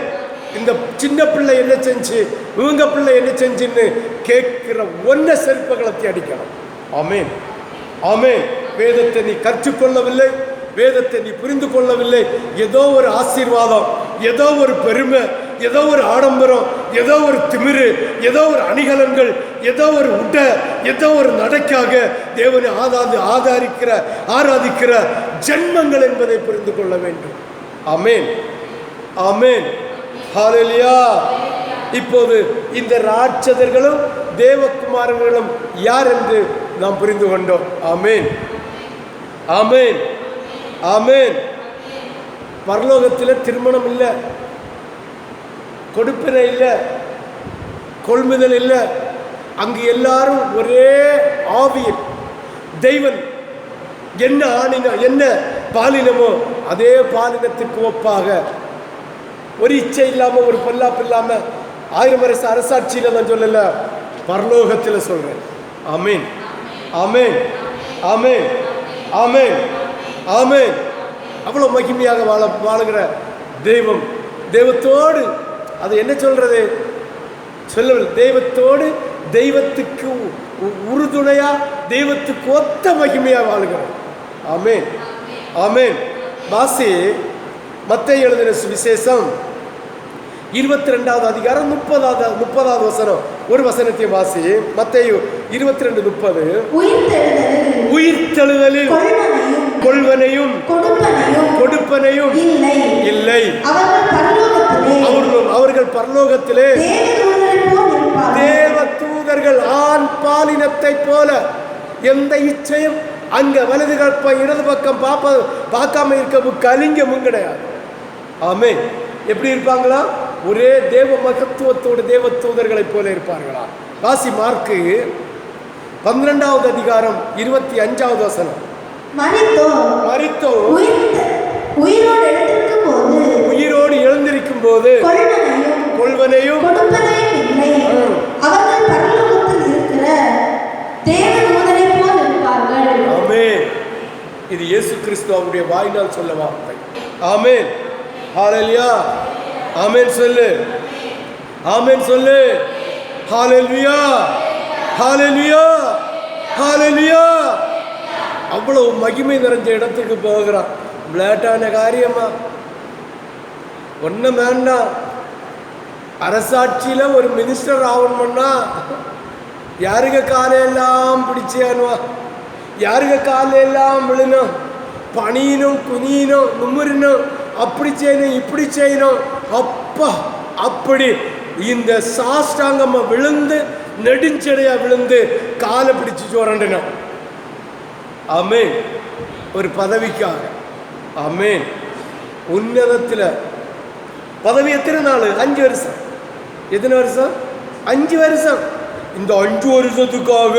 இந்த சின்ன பிள்ளை என்ன செஞ்சு, இவங்க பிள்ளை என்ன செஞ்சுன்னு கேட்கிற ஒன்ன செருப்பகளத்தை அடிக்கணும். ஆமென், ஆமென். வேதத்தை நீ கற்றுக்கொள்ளவில்லை, வேதத்தை நீ புரிந்து கொள்ளவில்லை. ஏதோ ஒரு ஆசீர்வாதம், ஏதோ ஒரு பெருமை, ஏதோ ஒரு ஆடம்பரம், ஏதோ ஒரு திமிரு, ஏதோ ஒரு அணிகலன்கள், ஏதோ ஒரு உடை, ஏதோ ஒரு நடைக்காக தேவனை ஆராதிக்கிற ஜென்மங்கள் என்பதை புரிந்து கொள்ள வேண்டும். ஆமென், ஆமென், ஹல்லேலூயா. இப்போது இந்த ராட்சதர்களும் தேவகுமாரர்களும் யார் என்று நாம் புரிந்து கொண்டோம். ஆமென், ஆமென், ஆமென். பரலோகத்தில் திருமணம் இல்லை, கொடுப்பினை இல்லை, கொள்முதல் இல்லை. அங்கு எல்லாரும் ஒரே ஆவியில் தெய்வன் என்ன ஆணினம், என்ன பாலினமோ அதே பாலினத்துக்கு ஒப்பாக, ஒரு இச்சை இல்லாமல், ஒரு பொல்லாப்பு இல்லாமல், 1000 வருஷ அரசாட்சியில் நான் சொல்லல, பரலோகத்தில் சொல்றேன். ஆமென், ஆமென், ஆமென், ஆமென், ஆமென். அவ்வளவு மகிமையாக வாழுகிற தெய்வம், தெய்வத்தோடு, அது என்ன சொல்றது சொல்லவில்லை, தெய்வத்தோடு தெய்வத்துக்கு உறுதுணையா, தெய்வத்துக்கு ஒத்த மகிமையா வாழுகிறோம். ஆமென், ஆமென். வாசி மத்தேயு எழுதின சுவிசேஷம் 22வது அதிகாரம் 30வது வசனம். ஒரு வசனத்தை வாசி. மத்தேயு 22:30. உயிர்த்தெழுதலில் கொள்வனையும் கொடுப்பனையும் ஒருவரையும் இல்லை. இல்லை. அவர்கள் பரலோகத்திலே தேவ தூதர்கள் ஆண் பாலினத்தை போல. எந்த இச்சையும் அங்க வலது இடது பக்கம் பார்க்காம இருக்க கலிங்கமும் கிடையாது. ஆமே. எப்படி இருப்பாங்களா? ஒரே தேவ மகத்துவத்தோடு தேவ தூதர்களை போல இருப்பார்களா? வாசி மார்க்கு 12வது அதிகாரம் 25வது வசனம். மரித்தோர் உயிரோடு எழுந்திருக்கும் போது கொள்வனையும் ஆமென். இது இயேசு கிறிஸ்து அவருடைய வாயினால் சொல்ல வார்த்தை. ஆமென். ஹalleluya. ஆமென் சொல்லு. ஆமென் சொல்லு. ஹalleluya. ஹalleluya. ஹalleluya. அவ்வளவு மகிமை நிறைஞ்ச இடத்துக்கு போகிறான். பிளாட்டான காரியமா? ஒன்றும் வேண்டாம். அரசாட்சியில் ஒரு மினிஸ்டர் ஆகணும்னா யாருங்க காலையெல்லாம் பிடிச்சானுவா, யாருங்க காலையெல்லாம் விழணும், பணியணும், குனியணும், நுமுறணும், அப்படி செய்யணும், இப்படி செய்யணும். அப்பா அப்படி இந்த சாஷ்டாங்கம்மா விழுந்து நெடுஞ்சடையா விழுந்து காலை பிடிச்சு சோரண்டணும். ஆமென். ஒரு பதவிக்காக. ஆமென். உன்னதத்தில் பதவி எத்தனை நாள்? 5 வருஷம். எத்தனை வருஷம்? 5 வருஷம். இந்த 5 வருஷத்துக்காக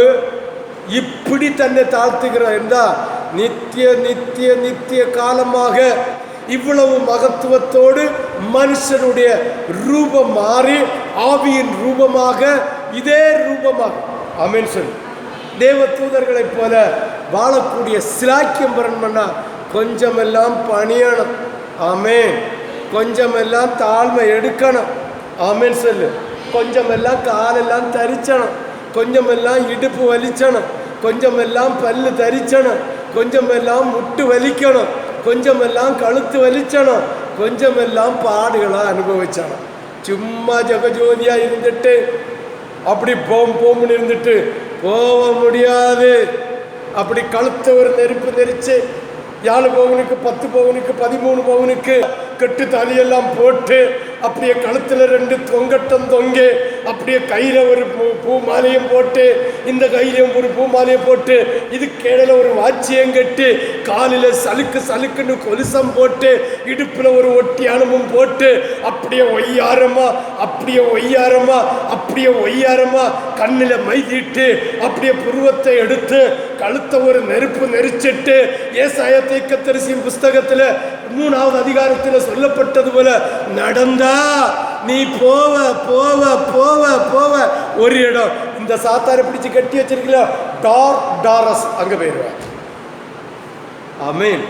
இப்படி தன்னை தாழ்த்துகிறார் என்றால் நித்திய நித்திய நித்திய காலமாக இவ்வளவு மகத்துவத்தோடு மனுஷனுடைய ரூபம் மாறி ஆவியின் ரூபமாக இதே ரூபமாக ஆமென் சொல்லு தேவ தூதர்களைப் போல வாழக்கூடிய சிலாக்கியம் பெறணும்னா கொஞ்சமெல்லாம் பணியணும். ஆமென். கொஞ்சமெல்லாம் தாழ்மை எடுக்கணும். ஆமென் சொல்லு. கொஞ்சமெல்லாம் காலெல்லாம் தரிச்சணும், கொஞ்சமெல்லாம் இடுப்பு வலிச்சணும், கொஞ்சமெல்லாம் பல்லு தரிச்சணும், கொஞ்சமெல்லாம் முட்டு வலிக்கணும், கொஞ்சமெல்லாம் கழுத்து வலிச்சணும், கொஞ்சமெல்லாம் பாடுகளாக அனுபவிச்சணும். சும்மா ஜெகஜோதியாக இருந்துட்டு அப்படி போம்னு இருந்துட்டு போக முடியாது. அப்படி கழுத்தை ஒரு நெருப்பு நெரிச்சு 4 பவுனுக்கு 10 பவுனுக்கு 13 பவுனுக்கு கட்டு தலையெல்லாம் போட்டு அப்படியே கழுத்தில் 2 தொங்கட்டம் தொங்கி அப்படியே கையில் ஒரு பூ மாலையும் போட்டு இந்த கையிலையும் ஒரு பூ மாலையை போட்டு இது கீழே ஒரு வாட்சியம் கட்டி காலில் சலுக்கு சலுக்குன்னு கொலுசம் போட்டு இடுப்பில் ஒரு ஒட்டியானமும் போட்டு அப்படியே ஒய்யாரமா அப்படியே ஒய்யாரமா அப்படியே ஒய்யாரமா கண்ணில் மைதிட்டு அப்படியே புருவத்தை எடுத்து கழுத்தை ஒரு நெருப்பு நெரிச்சிட்டு ஏசாயா தீர்க்கதரிசியின் புஸ்தகத்தில் 3வது அதிகாரத்தில் சொல்லப்பட்டது போல நடந்தா நீ போவ போவ போவ போவ ஒரு இடம் இந்த சாத்தாரை பிடிச்சு கட்டி வச்சிருக்கல டாரஸ் அங்க போயிருவ. ஆமென்.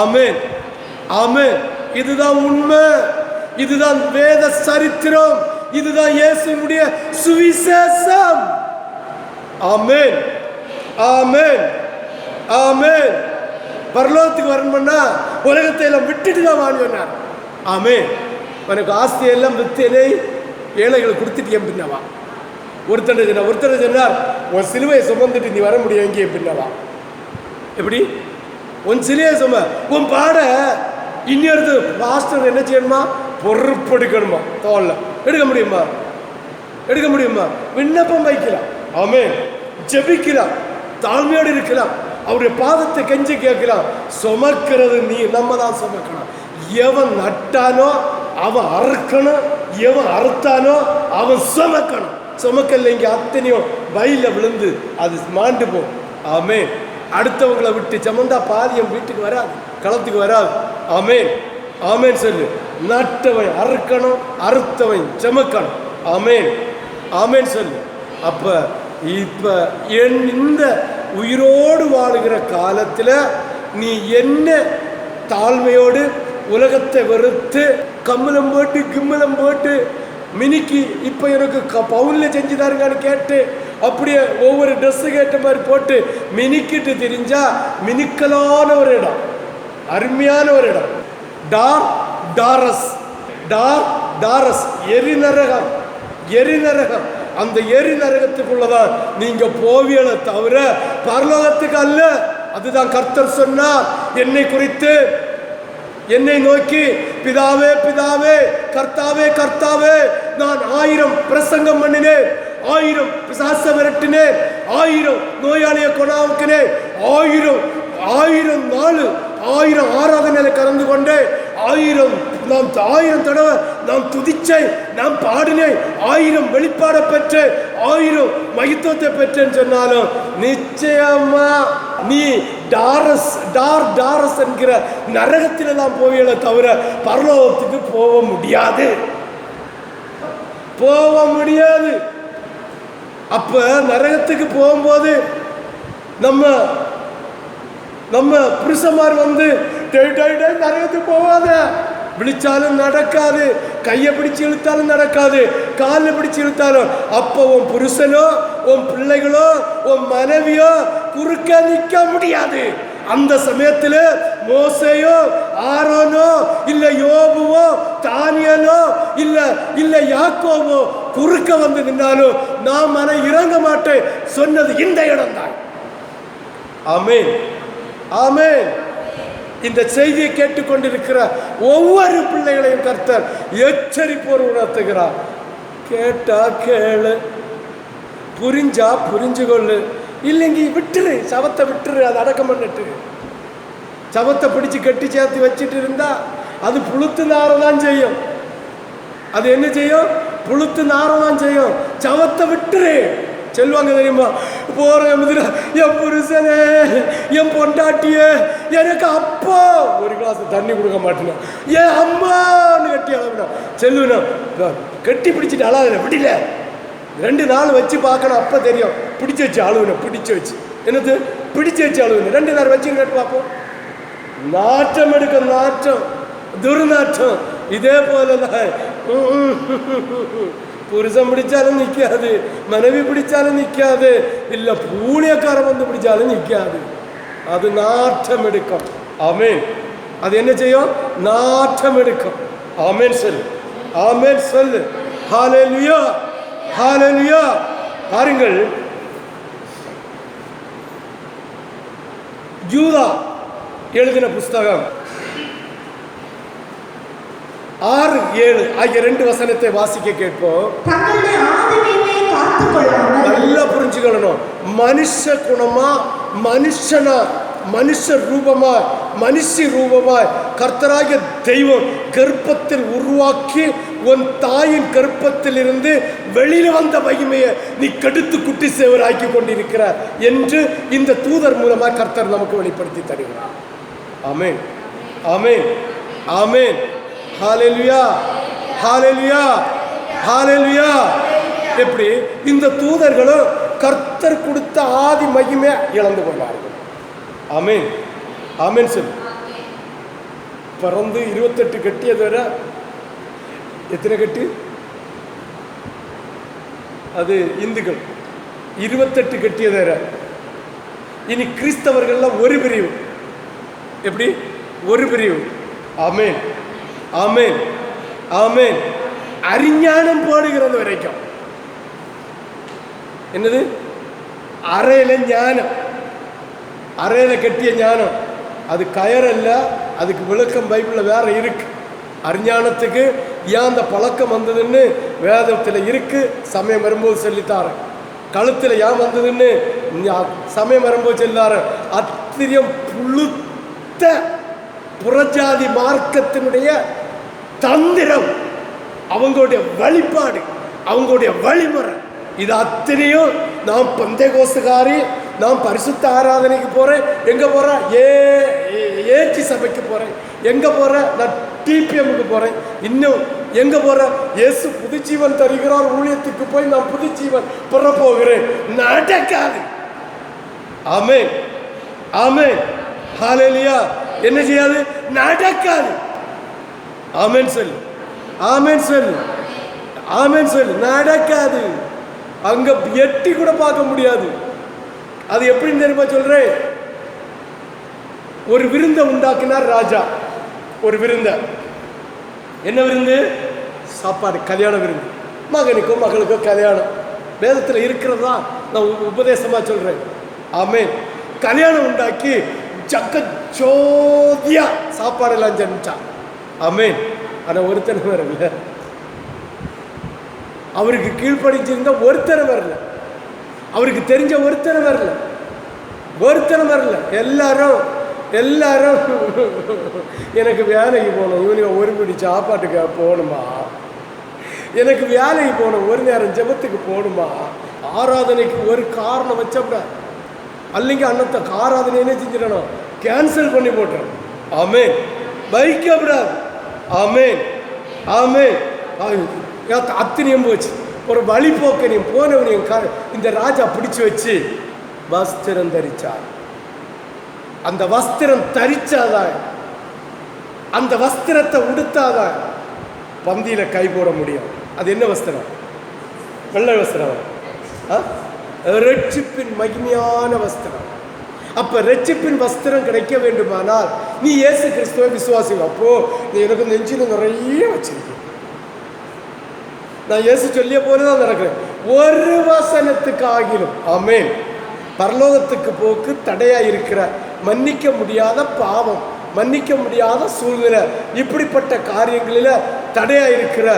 ஆமென். ஆமென். இதுதான் உண்மை, இதுதான் வேத சரித்திரம், இதுதான் இயேசுவுடைய சுவிசேஷம். ஆமென். ஆமென். ஆமென். பரலோகத்துக்கு வரணும்னா உலகத்தை எல்லாம் விட்டுட்டு தான் வான்னு சொன்னார். ஆமென். உனக்கு ஆஸ்தியெல்லாம் வித்தேனே ஏழைகளை கொடுத்துட்டு என் பின்னவா. ஒருத்தர் சொன்னார் உன் சிலுவையை சுமந்துட்டு நீ வர முடியும் எங்கே பின்னவா. எப்படி உன் சிலுவையை சும உன் பாட இன்னொரு பாஸ்டர் என்ன செய்யணுமா? பொறுப்பெடுக்கணுமா? தோல்ல எடுக்க முடியுமா? எடுக்க முடியுமா? விண்ணப்பம் வைக்கலாம். ஆமென். ஜெபிக்கலாம், தாழ்மையோடு இருக்கலாம், அவருடைய பாதத்தை கெஞ்சி கேட்கலாம். சுமக்கிறது நீ, நம்ம தான் சுமக்கணும். எவன் நட்டானோ அவன் அறுக்கணும், எவன் அறுத்தானோ அவன் சுமக்கணும். சுமக்கல இங்கே அத்தனையும் வயல விழுந்து அது மாண்டு போ. ஆமென். அடுத்தவங்களை விட்டு சமந்தா பாதியம் வீட்டுக்கு வராது, களத்துக்கு வராது. ஆமென். ஆமென் சொல்லு. நட்டவன் அறுக்கணும், அறுத்தவன் சுமக்கணும். ஆமென். ஆமென் சொல்லு. அப்ப இப்ப இந்த உயிரோடு வாழுகிற காலத்தில் நீ என்ன தாழ்மையோடு உலகத்தை வெறுத்து கம்மலம் போட்டு கிம்மலம் போட்டு மினிக்கு இப்போ எனக்கு பவுனில் செஞ்சு தாருங்கன்னு கேட்டு அப்படியே ஒவ்வொரு ட்ரெஸ்ஸு கேட்ட மாதிரி போட்டு மினிக்கிட்டு தெரிஞ்சா மினிக்கலான ஒரு இடம், அருமையான ஒரு இடம். டாரஸ் எரிநரகம். எரிநரகம். அந்த எரிநரகத்துக்குள்ளதான் நீங்க போவியலை தவிர பரலோகத்துக்கு அல்ல. அதுதான் கர்த்தர் சொன்னார் என்னை குறித்து என்னை நோக்கி, பிதாவே பிதாவே, கர்த்தாவே கர்த்தாவே, நான் 1000 பிரசங்கம் பண்ணினேன், 1000 பிசாச விரட்டினேன், 1000 நோயாளியை கொண்டாவுக்கினேன், 1000 நாள் 1000 ஆராதனையில கலந்து கொண்டேன், 1000 தடவை நான் துதிச்சேன், நான் பாடினேன், 1000 வெளிப்பாட பெற்றேன், 1000 மகித்துவத்தை பெற்றேன்னு சொன்னாலும் நிச்சயமா நீ டாரஸ் என்கிற நரகத்தில தான் போவீங்கள தவிர பரலோகத்துக்கு போக முடியாது. அப்ப நரகத்துக்கு போகும்போது நம்ம புருஷமார் வந்து நரகத்துக்கு போகாத, விழிச்சாலும் நடக்காது, கையை பிடிச்சு இழுத்தாலும் நடக்காது, காலில் பிடிச்சு இழுத்தாலும், அப்போ உன் புருஷனோ உன் பிள்ளைகளோ உன் மனைவியோ குறுக்க நிற்க முடியாது. அந்த சமயத்தில் மோசேயோ ஆரோனோ இல்ல யோபுவோ தானியலோ இல்ல யாக்கோவோ குறுக்க வந்து நின்னாலும் நான் மன இறங்க மாட்டேன் சொன்னது இந்த இடம் தான். ஆமென், ஆமென். இந்த செய்தியை கேட்டுக்கொண்டிருக்கிற ஒவ்வொரு பிள்ளைகளையும் கர்த்தர் எச்சரிப்போர் உணர்த்துகிறார். கேட்டா கேளு, புரிஞ்சா புரிஞ்சு கொள்ளு, இல்லைங்க விட்டுரு, சவத்தை விட்டுரு, அதை அடக்கம் பண்ணிட்டு. சவத்தை பிடிச்சு கட்டி சேர்த்து வச்சுட்டு இருந்தா அது புழுத்து நாரதான் செய்யும். அது என்ன செய்யும்? புழுத்து நாரதான் செய்யும். சவத்தை விட்டுரு சொல்லுவாங்க தெரியுமா? போற என் புருஷனே என் பொண்டாட்டியே எனக்கு அப்பா ஒரு கிளாஸ் தண்ணி கொடுக்க மாட்டேன், என் அம்மான்னு கட்டி அளவுனா செல்லுவேன். கட்டி பிடிச்சிட்டு அழாதுல விடல, 2 நாள் வச்சு பார்க்கணும், அப்ப தெரியும். பிடிச்சி வச்சு அழுவணும், பிடிச்சி வச்சு என்னது பிடிச்சி வச்சு அழுவணும். 2 நாள் வச்சு கேட்டு பார்ப்போம். நாற்றம் எடுக்கும், நாற்றம், துர்நாற்றம். இதே போலதான் புருஷன் பிடிச்சாலும் நிற்காது, மனைவி பிடிச்சாலும் நிற்காது, இல்ல பூனியக்காரன் வந்து பிடிச்சாலும் நிற்காது. அது நாற்றம் எடுக்கும். ஆமென். அது என்ன செய்யும்? நாற்றம் எடுக்கும். ஆமென் சொல்லு, ஆமென் சொல்லு. ஹல்லேலூயா, ஹல்லேலூயா. பாருங்கள், யூதா எழுதின புஸ்தகம் 6, 7 ஆகிய 2 வசனத்தை வாசிக்க கேட்போம். நல்லா புரிஞ்சுக்கணும். மனுஷ குணமா, மனுஷனா, மனுஷ ரூபமாய், மனுஷி ரூபமாய் கர்த்தராகிய தெய்வம் கர்ப்பத்தில் உருவாக்கி உன் தாயின் கர்ப்பத்தில் இருந்து வெளியில வந்த மகிமையை நீ கெடுத்து குட்டி சேவர் ஆக்கி கொண்டிருக்கிறார் என்று இந்த தூதர் மூலமாக கர்த்தர் நமக்கு வெளிப்படுத்தி தருகிறார். ஆமென், ஆமென், ஆமென். ஹல்லேலூயா, ஹல்லேலூயா, ஹல்லேலூயா. எப்படி இந்த தூதர்களும் கர்த்தர் கொடுத்த ஆதி மகிமை இழந்து கொண்டார்கள். ஆமென், ஆமென் சொல்லு. பிறந்து 28 கட்டியது வரை எத்தனை கட்டு? அது இந்துக்கள் 28 கட்டியது வரை. இனி கிறிஸ்தவர்கள்லாம் ஒரு பிரிவு. எப்படி? ஒரு பிரிவு. ஆமென், ஆமென், ஆமென். அறிஞானம் போடுகிறது வரைக்கும் என்னது? அறையில ஞானம், அறையில கட்டிய ஞானம். அது கயறல்ல, அதுக்கு விளக்கம் பைபிள்ல வேற இருக்கு. அறிஞானத்துக்கு ஏன் அந்த பழக்கம் வந்ததுன்னு வேதத்தில் இருக்கு. சமயம் வரும்போது சொல்லித்தார. கழுத்தில் ஏன் வந்ததுன்னு சமயம் வரும்போது சொல்லித்தார. அத்திரியம் புழுத்த புறஜாதி மார்க்கத்தினுடைய தந்திரம், அவங்களுடைய வழிபாடு, அவங்களுடைய வழிமுறை, இது அத்தனையும் நாம் பெந்தேகோஸ்துக்காரி, நான் பரிசுத்த ஆராதனைக்கு போறேன். எங்க போறேன்? ஏச்சி சபைக்கு போறேன். எங்க போறேன்? நான் டிபிஎம்க்கு போறேன். இன்னும் எங்க போறேன்? இயேசு புதுஜீவன் தருகிறார் ஊழியத்துக்கு போய் நான் புதுஜீவன் பெற போகிறேன். நடக்காது. ஆமென், ஆமென், ஹல்லேலூயா. என்ன செய்யாது? நடக்காது. ஆமென் சொல்லு, ஆமென் சொல்லு, ஆமென் சொல்லு. நடக்காது. அங்க எட்டி கூட பார்க்க முடியாது. அது எப்படின்னு தெரியுமா சொல்றேன்? ஒரு விருந்தை உண்டாக்கினார் ராஜா. ஒரு விருந்த, என்ன விருந்து? சாப்பாடு, கல்யாண விருந்து. மகனுக்கோ மகளுக்கோ கல்யாணம். வேதத்தில் இருக்கிறது தான் நான் உபதேசமா சொல்றேன். ஆமென். கல்யாணம் உண்டாக்கி சோதியா சாப்பாடெல்லாம் செஞ்சான். ஆமென். ஆனால் ஒருத்தனை வரல, அவருக்கு கீழ்ப்படிச்சிருந்த ஒருத்தனை வரல, அவருக்கு தெரிஞ்ச ஒருத்தனை வரல, ஒருத்தனை வரல. எல்லாரும் எனக்கு வேலைக்கு போகணும், இவனுக்கு ஒரு பிடி சாப்பாட்டுக்கு போகணுமா, எனக்கு வேலைக்கு போகணும், ஒரு நேரம் ஜெபத்துக்கு போகணுமா, ஆராதனைக்கு ஒரு காரணம் வச்சப்பட அல்லைங்க அன்னத்தை ஆராதனை என்ன செஞ்சிடணும், கேன்சல் பண்ணி போட்டுறோம். ஆமென். வைக்கப்படாது. ஆமென் ஆமென். அத்தனையும் போச்சு. ஒரு வழிபோக்கனையும் போனவனையும் இந்த ராஜா பிடிச்சு வச்சு வஸ்திரம் தரிச்சார். அந்த வஸ்திரம் தரிச்சாதான், அந்த வஸ்திரத்தை உடுத்தாதான் பந்தியில கை போட முடியும். அது என்ன வஸ்திரம்? வெள்ளை வஸ்திரம், ரட்சிப்பின் மகிமையான வஸ்திரம். அப்ப ரட்சிப்பின் வஸ்திரம் கிடைக்க வேண்டுமானால் நீ இயேசு கிறிஸ்துவை விசுவாசி. அப்போ நீ எனக்கு நெஞ்சில நிறைய வச்சிருக்க, நான் இயேசு சொல்லிய போலதான் நடக்கிறேன். ஒரு வசனத்துக்கு ஆகிலும் ஆமென் பரலோகத்துக்கு போக்கு தடையா இருக்கிற மன்னிக்க முடியாத பாவம், மன்னிக்க முடியாத சூழ்நிலை, இப்படிப்பட்ட காரியங்களில் தடையா இருக்கிற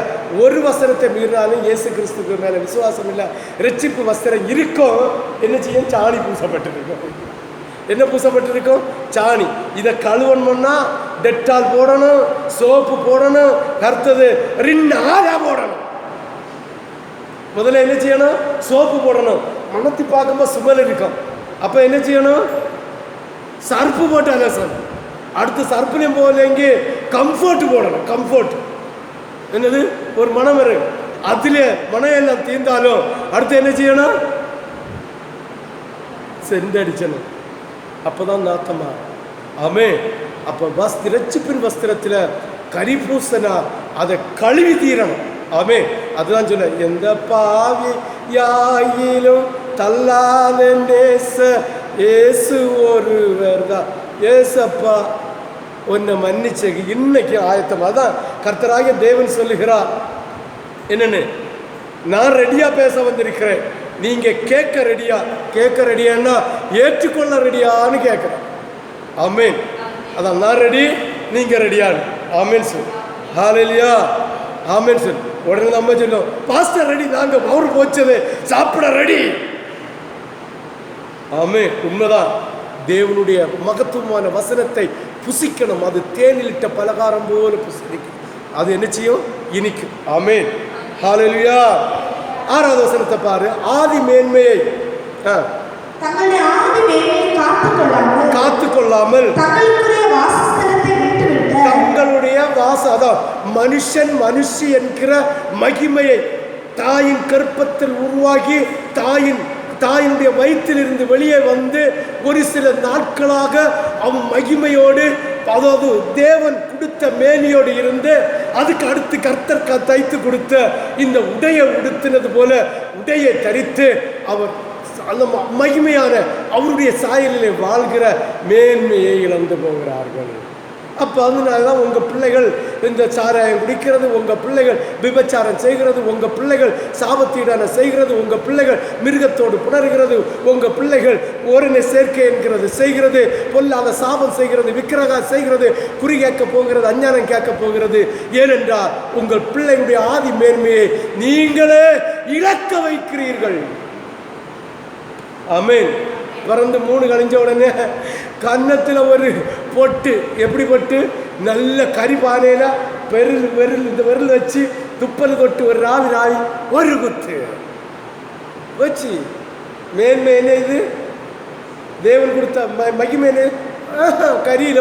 ஒரு வசனத்தை மீறினாலும் இயேசு கிறிஸ்துக்கு மேல விசுவாசம் இல்லை, ரட்சிப்பு வஸ்திரம் இருக்கும். என்ன செய்யும்? சாணி பூசப்பட்டிருக்கும். என்ன பூசப்பட்டிருக்கும்? சாணி. இதை கழுவணும்னா டெட்டால் போடணும், சோப்பு போடணும், கருத்தது ரின்னாலா போடணும். முதல்ல என்ன செய்யணும்? சோப்பு போடணும். மனத்தி பார்க்கும்போது சுமல் இருக்கும். அப்ப என்ன செய்யணும்? சர்ப்பு போட்டு அலசணும். அடுத்து சர்ப்புலையும் போகலைங்க கம்ஃபர்ட் போடணும். கம்ஃபர்ட் என்னது? ஒரு மனம் இருக்கு, அதுல மனம் எல்லாம் தீர்ந்தாலும் அடுத்து என்ன செய்யணும்? செண்டடிச்சணும். அப்பதான் நாத்தமா. ஆமே. அப்ப ரட்சிப்பின் வஸ்திரத்துல கரிபூசனா அதை கழுவி தீரணும். ஆமே. அதுதான் சொல்ல, எந்த பாவி யாயிலும் தள்ளாத இயேசு ஒருவர் தான். ஏசப்பா உன்னை மன்னிச்ச இன்னைக்கு ஆயத்தம். அதான் கர்த்தராகிய தேவன் சொல்லுகிறார், என்னன்னு, நான் ரெடியா பேச வந்திருக்கிறேன், நீங்க கேட்க ரெடியா? கேட்க ரெடியான்னா ஏற்றுக்கொள்ள ரெடியான்னு கேட்கிறேன். ஆமேன். அதான் நான் ரெடி, நீங்க ரெடியான்னு. ஆமேன் சொல். ஹல்லேலூயா. ஆமேன் சொல். உடனே நம்ம சொல்லும், பாஸ்டர் ரெடி, நாங்க அவரு போச்சது சாப்பிட ரெடி. ஆமேன். உண்மைதான். தேவனுடைய மகத்துவமான வசனத்தை புசிக்கணும். அது தேனிலிட்ட பலகாரம் போல புசிக்கும். அது என்ன செய்யும்? இனிக்கும். ஆமேன். ஹல்லேலூயா. 6வது வசனத்தை பாரு. ஆதி மேன்மையை தங்களுடைய ஆதி மேன்மையை காத்துக்கொள்ளாமல் தங்களுடைய அதான் மனுஷன் மனுஷி என்கிற மகிமையை தாயின் கற்பத்தில் உருவாகி தாயினுடைய வயிற்றிலிருந்து வெளியே வந்து ஒரு சில நாட்களாக அவன் மகிமையோடு, அதாவது தேவன் கொடுத்த மேனியோடு இருந்து அதுக்கு அடுத்து கர்த்தர் தைத்து கொடுத்த இந்த உடையை உடுத்தினது போல உடையை தரித்து அவர் அந்த மகிமையான அவருடைய சாயலிலே வாழ்கிற மேன்மையை இழந்து போகிறார்கள். அப்போ அதனாலதான் உங்கள் பிள்ளைகள் இந்த சாராயம் குடிக்கிறது, உங்கள் பிள்ளைகள் விபச்சாரம் செய்கிறது, உங்கள் பிள்ளைகள் சாபத்தீடான செய்கிறது, உங்கள் பிள்ளைகள் மிருகத்தோடு புணர்கிறது, உங்கள் பிள்ளைகள் ஓரின சேர்க்கை என்கிறது செய்கிறது, பொல்லாத சாபம் செய்கிறது, விக்கிரகா செய்கிறது, குறி கேட்க போகிறது, அஞ்ஞானம் கேட்க போகிறது. ஏனென்றால் உங்கள் பிள்ளைகளுடைய ஆதி மேன்மையை நீங்களே இழக்க வைக்கிறீர்கள். ஆமேன். பிறந்து 3 கழிஞ்ச உடனே கன்னத்தில் ஒரு பொட்டு, எப்படி பொட்டு? நல்ல கரிபானையில இந்த விரல் வச்சு துப்பல் கொட்டு ஒரு ராவி ஒரு குத்து வச்சு மேன்மை என்ன? இது தேவன் கொடுத்த மகிமை என்ன? கரியில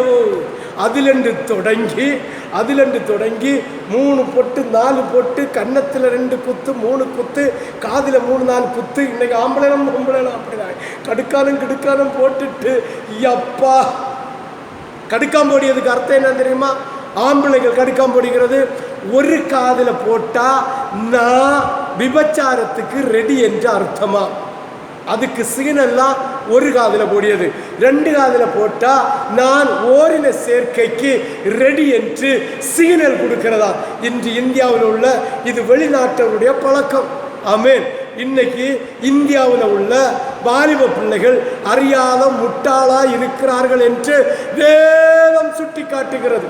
அதிலண்டு தொடங்கி 3 பொட்டு 4 பொட்டு, கன்னத்தில் 2 குத்து 3 குத்து, காதில் 3-4 குத்து. இன்னைக்கு ஆம்பளைலாம் அப்படிதான் கடுக்கானம் போட்டுட்டு அப்பா கடுக்காம் போடியதுக்கு அர்த்தம் என்ன தெரியுமா? ஆம்பளைகள் கடுக்காம் போடுகிறது. ஒரு காதில் போட்டா நான் விபச்சாரத்துக்கு ரெடி என்று அர்த்தமா? அதுக்கு சிக்னல்லாம் ஒரு காதில் போடியது. 2 காதில் போட்டா நான் ஓரின சேர்க்கைக்கு ரெடி என்று சிக்னல் கொடுக்கிறதா? இன்று இந்தியாவில் உள்ள இது வெளிநாட்டவருடைய பழக்கம். ஆமேன். இன்னைக்கு இந்தியாவில் உள்ள வாலிப பிள்ளைகள் அறியாத முட்டாளா இருக்கிறார்கள் என்று வேதம் சுட்டி காட்டுகிறது.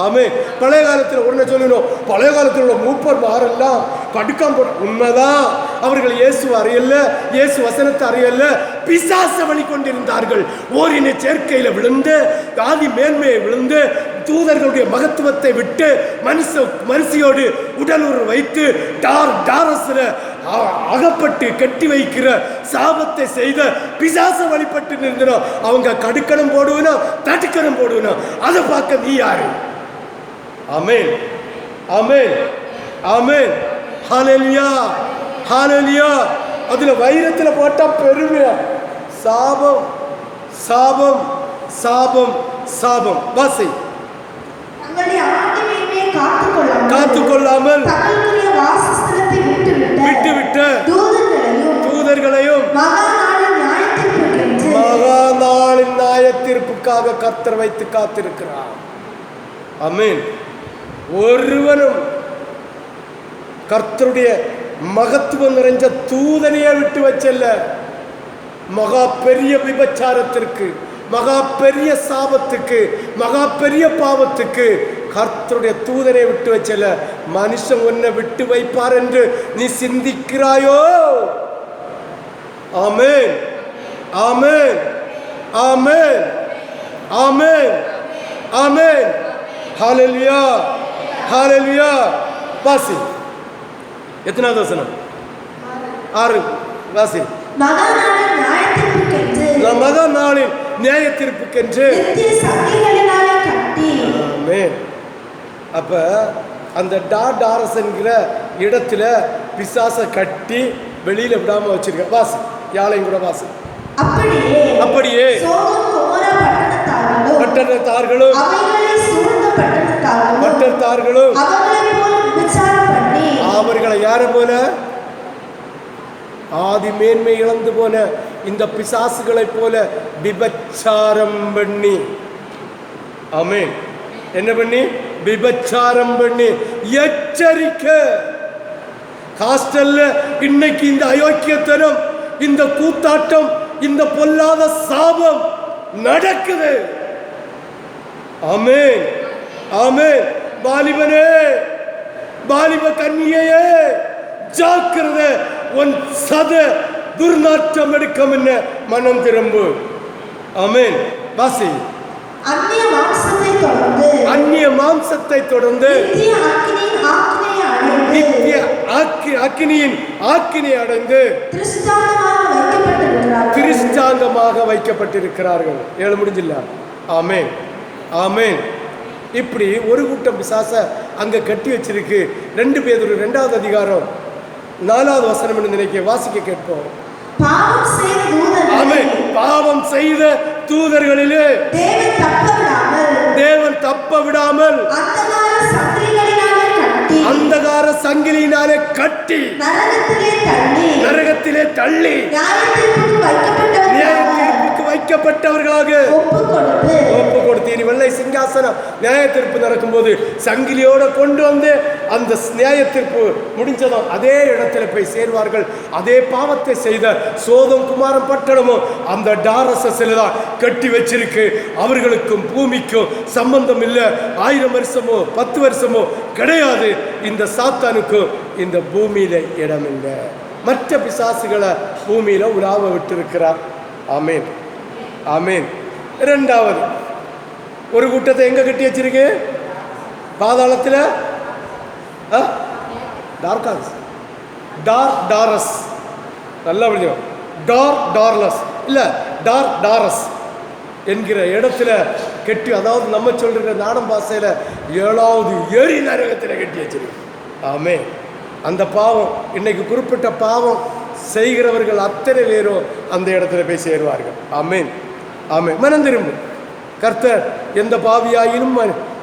ஆமே. பழைய காலத்தில் உடனே சொல்லணும், பழைய காலத்தில் உள்ள மூப்பர் மாரெல்லாம் கடுக்காம போட. உண்மைதான், அவர்கள் இயேசு அறியல, இயேசு வசனத்தை அறியல, பிசாச வழி கொண்டிருந்தார்கள். ஓரின சேர்க்கையில விழுந்து, ஆதி மேன்மையை விழுந்து, தூதர்களுடைய மகத்துவத்தை விட்டு மனுஷியோடு உடலுறவு வைத்து டாரஸ்ல அகப்பட்டு கட்டி வைக்கிற சாபத்தை செய்த பிசாச வழிபட்டு நின்றோம். அவங்க கடுக்கணும் போடுவனும் தடுக்கணும் போடுவனும். அதை பார்க்க நீ யாரு? ஆமென், ஆமென், ஆமென், ஹல்லேலூயா, ஹல்லேலூயா. அதுல வைரத்துல போட்டா பெருமையா? சாபம், சாபம், சாபம், சாபம். வாசி. காத்துக்கொள்ளாமல் விட்டுவிட்ட தூதர்களையும் மகா நாளின் நியாய தீர்ப்புக்காக கர்த்தர் வைத்து காத்திருக்கிறார். ஆமென். ஒருவனும் கர்த்தருடைய மகத்துவம் நிறைஞ்ச தூதனையே விட்டு வச்சல்ல. மகா பெரிய விபச்சாரத்திற்கு, மகா பெரிய சாபத்துக்கு, மகா பெரிய பாவத்துக்கு கர்த்தருடைய தூதனை விட்டு வச்சல. மனுஷன் உன்னை விட்டு வைப்பார் என்று நீ சிந்திக்கிறாயோ? ஆமென், ஆமென், ஆமென், ஆமென், ஆமென். ஹல்லேலூயா, ஹல்லேலூயா. வாசி. எத்தனாவது வசனம்? 6. வாசி. மகா நாளின் நியாய தீர்ப்புக்கென்று. அப்ப அந்த டாரஸ் என்கிற இடத்துல பிசாச கட்டி வெளியில விடாம வச்சிருக்க. வாசி. யாழையும் கூட வாசி. அப்படியே பட்டணத்தார்களும் அவர்களை யார போல? ஆதி மேன்மை இழந்து போன இந்த பிசாசுகளை போல விபச்சாரம் பண்ணி. ஆமென். என்ன பண்ணி? விபச்சாரம் பண்ணி. எச்சரிக்கை. ஹாஸ்டல்ல இன்னைக்கு இந்த அயோக்கியத்தனம், இந்த கூத்தாட்டம், இந்த பொல்லாத சாபம் நடக்குது. ஆமென், ஆமென். வாலிபனே, வாலிப கன்னிகையே, ஜாக்கிரதை. உன் சத துர்நாற்றம் எடுக்கும் என்ன மனம் திரும்பு. ஆமென். வாசி. அந்நிய மாம்சத்தை தொடர்ந்து நித்திய அக்கினியின் ஆக்கினை அடைந்து கிறிஸ்தாங்கமாக வைக்கப்பட்டிருக்கிறார்கள். 7 முடிஞ்சில்ல? ஆமென், ஆமென். இப்படி ஒரு கூட்டம் பிசாச அங்க கட்டி வச்சிருக்கு. 2 பேதுரு 2வது அதிகாரம் 4வது வசனம் நினைக்க வாசிக்க கேட்போம். பாவம் செய்த தூதர்களிலே தேவன் தப்ப விடாமல் அந்தகார சங்கிலியினாலே கட்டி நரகத்திலே தள்ளி நியாய தீர்ப்புக்கு வைக்கப்பட்டவர்களாக ஒப்பு கொடுத்து. இனி வெள்ளை சிங்காசனம் நியாய தீர்ப்பு நடக்கும்போது சங்கிலியோட கொண்டு வந்து அந்த நியாய தீர்ப்பு முடிஞ்சதும் அதே இடத்துல போய் சேர்வார்கள். அதே பாவத்தை செய்த சோதம் குமாரம் பட்டணமும் அந்த டாரஸில்தான் கட்டி வச்சிருக்கு. அவர்களுக்கும் பூமிக்கும் சம்பந்தம் இல்லை. 1000 வருஷமோ 10 வருஷமோ கிடையாது. இந்த சாத்தானுக்கும் இந்த பூமியில இடம் இல்லை. மற்ற பிசாசுகளை பூமியில உலாவ விட்டிருக்கிறார். ஆமென், ஆமென். 2வது ஒரு கூட்டத்தை எங்க கட்டி வச்சிருக்கு? பாதாளத்தில். டாரஸ். நல்லா புரியும். டார்லஸ் இல்ல, டாரஸ் என்கிற இடத்துல கட்டி, அதாவது நம்ம சொல்ற நாடம் பாசையில 7வது எரி நரகத்தில் கட்டி வச்சிருக்கு. ஆமென். அந்த பாவம் இன்னைக்கு குறிப்பிட்ட பாவம் செய்கிறவர்கள் அத்தனை பேரும் அந்த இடத்துல போய் சேருவார்கள். ஆமென், ஆமென். மனம் திரும்பு. கர்த்தர் எந்த பாவியாயினும்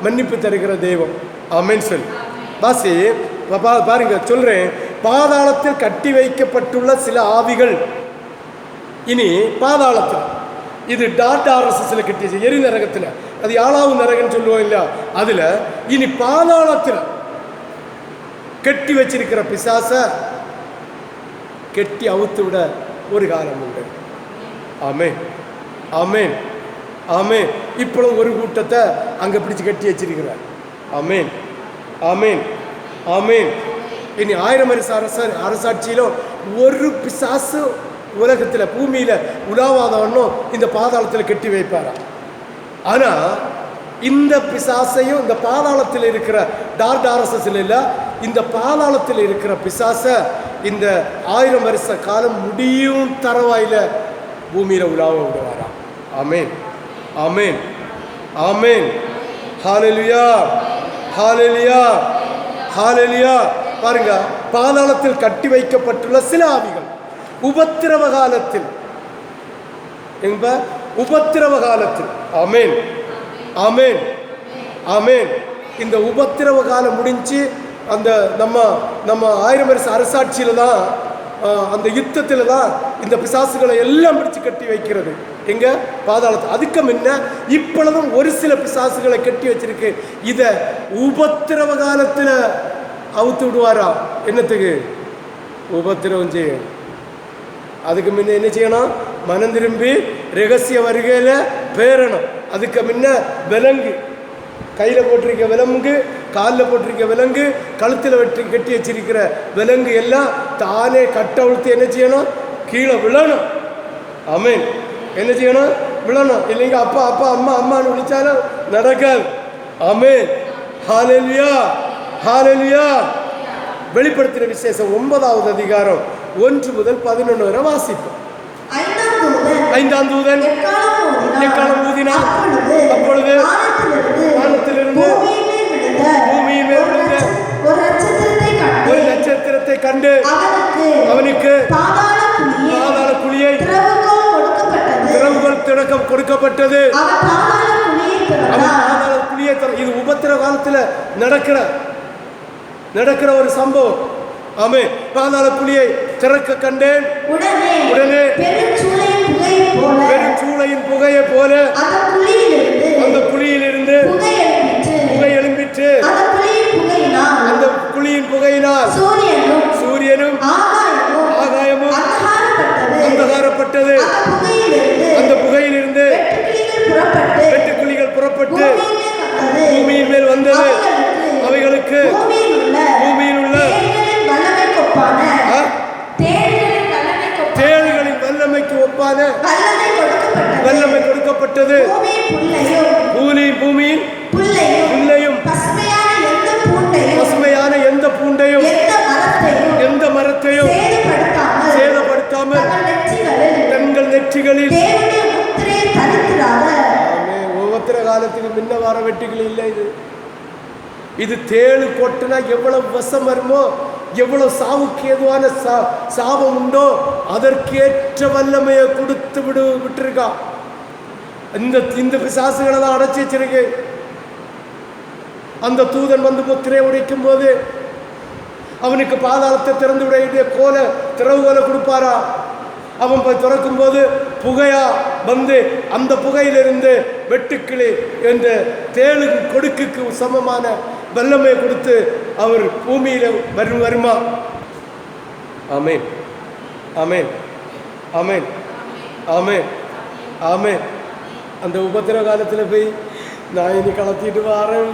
மன்னிப்பு தருகிற தெய்வம். ஆமென். சொல். வாசி. பாருங்க, சொல்றேன். பாதாளத்தில் கட்டி வைக்கப்பட்டுள்ள சில ஆவிகள் இனி பாதாளத்தில், இது டாரஸில் கட்டி எரி நரகத்தில், அது 7வது நரகம் சொல்லுவோம் இல்லையா, அதுல இனி பாதாளத்தில் கட்டி வச்சிருக்கிற பிசாச கெட்டி அவுத்து விட ஒரு காலம் உண்டு. ஆமென், ஆமென், ஆமென். இப்பளும் ஒரு கூட்டத்தை அங்கே பிடிச்சு கட்டி வச்சிருக்கிறார். ஆமென், ஆமென், ஆமென். இனி 1000 வருஷ அரசாட்சியிலும் ஒரு பிசாசு உலகத்தில் பூமியில் உலாவாதவனும் இந்த பாதாளத்தில் கட்டி வைப்பாரா. ஆனால் இந்த பிசாசையும் இந்த பாதாளத்தில் இருக்கிற டார்டாரஸில் இல்லை, இந்த பாதாளத்தில் இருக்கிற பிசாசை இந்த 1000 வருஷ காலம் முடியும் தரவாயில் பூமியில் உலாவ விடுவாரா. ஆமென், ஆமென், ஆமென். ஹல்லேலூயா, ஹல்லேலூயா, ஹல்லேலூயா. பாருங்க, பாதாளத்தில் கட்டி வைக்கப்பட்டுள்ள சில ஆவிகள் உபத்திரவ காலத்தில், உபத்திரவ காலத்தில். ஆமென், ஆமென், ஆமென். இந்த உபத்திரவ காலம் முடிஞ்சு அந்த நம்ம 1000 வருஷ அரசாட்சியில் தான், அந்த யுத்தத்தில் தான் இந்த பிசாசுகளை எல்லாம் பிடிச்சு கட்டி வைக்கிறது. எங்க? பாதாளத்தில். அதுக்கு முன்ன இப்பொழுதும் ஒரு சில பிசாசுகளை கட்டி வச்சிருக்கு. இதை உபத்திரவ காலத்தில் அவுத்து விடுவாரா. என்னத்துக்கு? உபத்திரவம் செய்ய. அதுக்கு முன்ன என்ன செய்யணும்? மனம் திரும்பி ரகசிய வருகையில் பேரணும். அதுக்கு முன்ன விலங்கு, கையில் போட்டிருக்க விலங்கு, காலில் போட்டிருக்க விலங்கு, கழுத்தில் கட்டி வச்சிருக்கிற விலங்கு எல்லாம் தானே கட்டவிழ்த்து என்ன செய்யணும்? கீழே விழணும். ஆமென். என்ன செய்யணும்? விழணும். இல்லைங்க அப்பா அப்பா அம்மா அம்மான்னு விழிச்சாலும் நடக்காது. ஆமென், ஹல்லேலூயா, ஹல்லேலூயா. வெளிப்படுத்தின விசேஷம் 9வது அதிகாரம் 1 முதல் 11 வரை வாசிப்போம். 5ஆம் தூதன் எக்காலம் ஊதினார். அப்பொழுது வானத்திலிருந்து பூமியின் மேல் விழுந்த ஒரு நட்சத்திரத்தை கண்டு அவனுக்கு பாதாள குழியை திறவுகள் திறக்கம் கொடுக்கப்பட்டது. அவன் பாதாள குழியை. இது உபத்திரவ காலத்தில் நடக்கிற ஒரு சம்பவம். ஆமே. பாதாள குழியை திறக்க கண்டேன். உடனே பெருஞ்சூளையின் புகையை போல அந்த குழியிலிருந்து புகை எழும்பிற்று. அந்த குழியின் புகையினால் சூரியனும் ஆகாயமும் அந்தகாரப்பட்டது. அந்த புகையிலிருந்து வெட்டுக்குழிகள் புறப்பட்டு பூமியின் மேல் வந்தது. அவைகளுக்கு பூமியில் உள்ள தேள்களின் வல்லமைக்கு ஒப்பான வல்லமை கொடுக்கப்பட்டது. பூமியின் புல்லையும் பசுமையான எந்த பூண்டையும் எந்த மரத்தையும் சேதப்படுத்தாமல் தங்கள் நெற்றிகளில். ஒவ்வொரு காலத்துக்கு முன்ன வர வெட்டிகள் இல்லை. இது தேழு கொட்டுனா எவ்வளவு விஷம் வருமோ, எவ்வளவு சாவுக்கு ஏதுவான சாபம் உண்டோ அதற்கேற்ற வல்லமையை கொடுத்து விட்டுருக்கா. இந்த பிசாசுகளை தான் அடைச்சி வச்சிருக்கு. அந்த தூதன் வந்து முத்திரை உடைக்கும் போது அவனுக்கு பாதாளத்தை திறந்து விட கோல திறவுகோலை கொடுப்பாரா. அவன் போய் திறக்கும் போது புகையா வந்து அந்த புகையிலிருந்து வெட்டுக்கிளி என்ற தேழு கொடுக்குக்கு சமமான வல்லமையை கொடுத்து அவர் பூமியில வருமா. ஆமென், ஆமென், ஆமென், ஆமென், ஆமென். அந்த உபத்திர காலத்தில் போய் நான் இனி கலத்திட்டு வரேன்.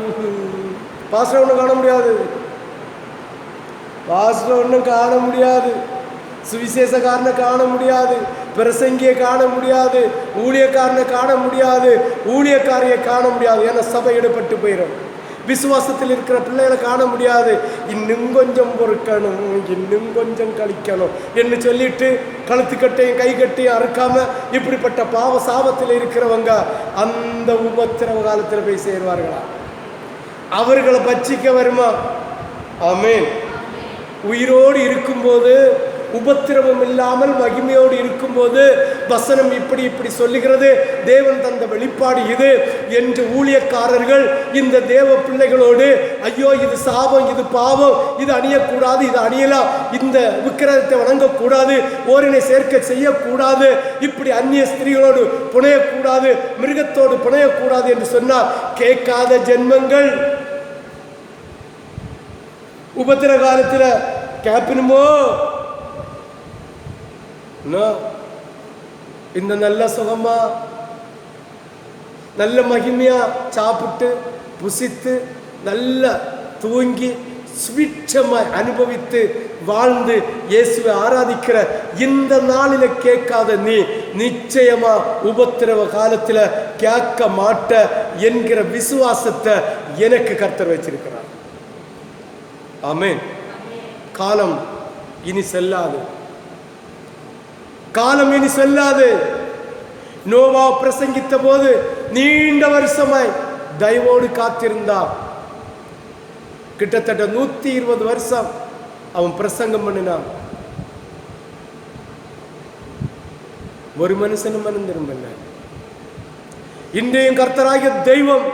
பாஸ்டர் ஒன்றும் காண முடியாது. பாஸ்டர் ஒன்றும் காண முடியாது. சுவிசேஷக்காரனை காண முடியாது. பிரசங்கியை காண முடியாது. ஊழியக்காரனை காண முடியாது. ஊழியக்காரியை காண முடியாது. ஏன்னா சபை எடுபட்டு போயிடும். விசுவாசத்தில் இருக்கிற பிள்ளைகளை காண முடியாது. இன்னும் கொஞ்சம் பொறுக்கணும், இன்னும் கொஞ்சம் கழிக்கணும் என்று சொல்லிட்டு கழுத்துக்கட்டையும் கை கட்டையும் அறுக்காம இப்படிப்பட்ட பாவ சாபத்தில் இருக்கிறவங்க அந்த உபத்திரவ காலத்தில் போய் சேருவார்களா? அவர்களை பட்சிக்க வருமா? ஆமென். உயிரோடு இருக்கும்போது, உபத்திரவம் இல்லாமல் மகிமையோடு இருக்கும்போது வசனம் இப்படி சொல்லுகிறது. தேவன் தந்த வெளிப்பாடு இது என்று ஊழியக்காரர்கள் இந்த தேவ பிள்ளைகளோடு, ஐயோ இது சாபம், இது பாவம், இது அணியக்கூடாது, இது அணியலாம், இந்த விக்கிரகத்தை வணங்கக்கூடாது, ஓரினை சேர்க்கை செய்யக்கூடாது, இப்படி அந்நிய ஸ்திரீகளோடு புனையக்கூடாது, மிருகத்தோடு புனையக்கூடாது என்று சொன்னால் கேட்காத ஜென்மங்கள் உபத்திர காலத்தில் கேப்பினுமோ இந்த நல்ல சுகமா நல்ல மகிமையா சாப்பிட்டு புசித்து நல்ல தூங்கி சுவிட்சமாய் அனுபவித்து வாழ்ந்து இயேசுவை ஆராதிக்கிற இந்த நாளில கேட்காத நீ நிச்சயமா உபத்திரவ காலத்துல கேட்க மாட்ட என்கிற விசுவாசத்தை எனக்கு கர்த்தர் வச்சிருக்கிறார். ஆமென். காலம் இனி செல்லாது, காலம் இனி செல்லாது. நோவா பிரசங்கித்த போது நீண்ட வருஷமாய் தயவோடு காத்திருந்தார். கிட்டத்தட்ட 120 வருஷம் அவன் பிரசங்கம் பண்ணினான். ஒரு மனுஷனும் மனம் திரும்பல. இன்றையும் கர்த்தராகிய தெய்வம்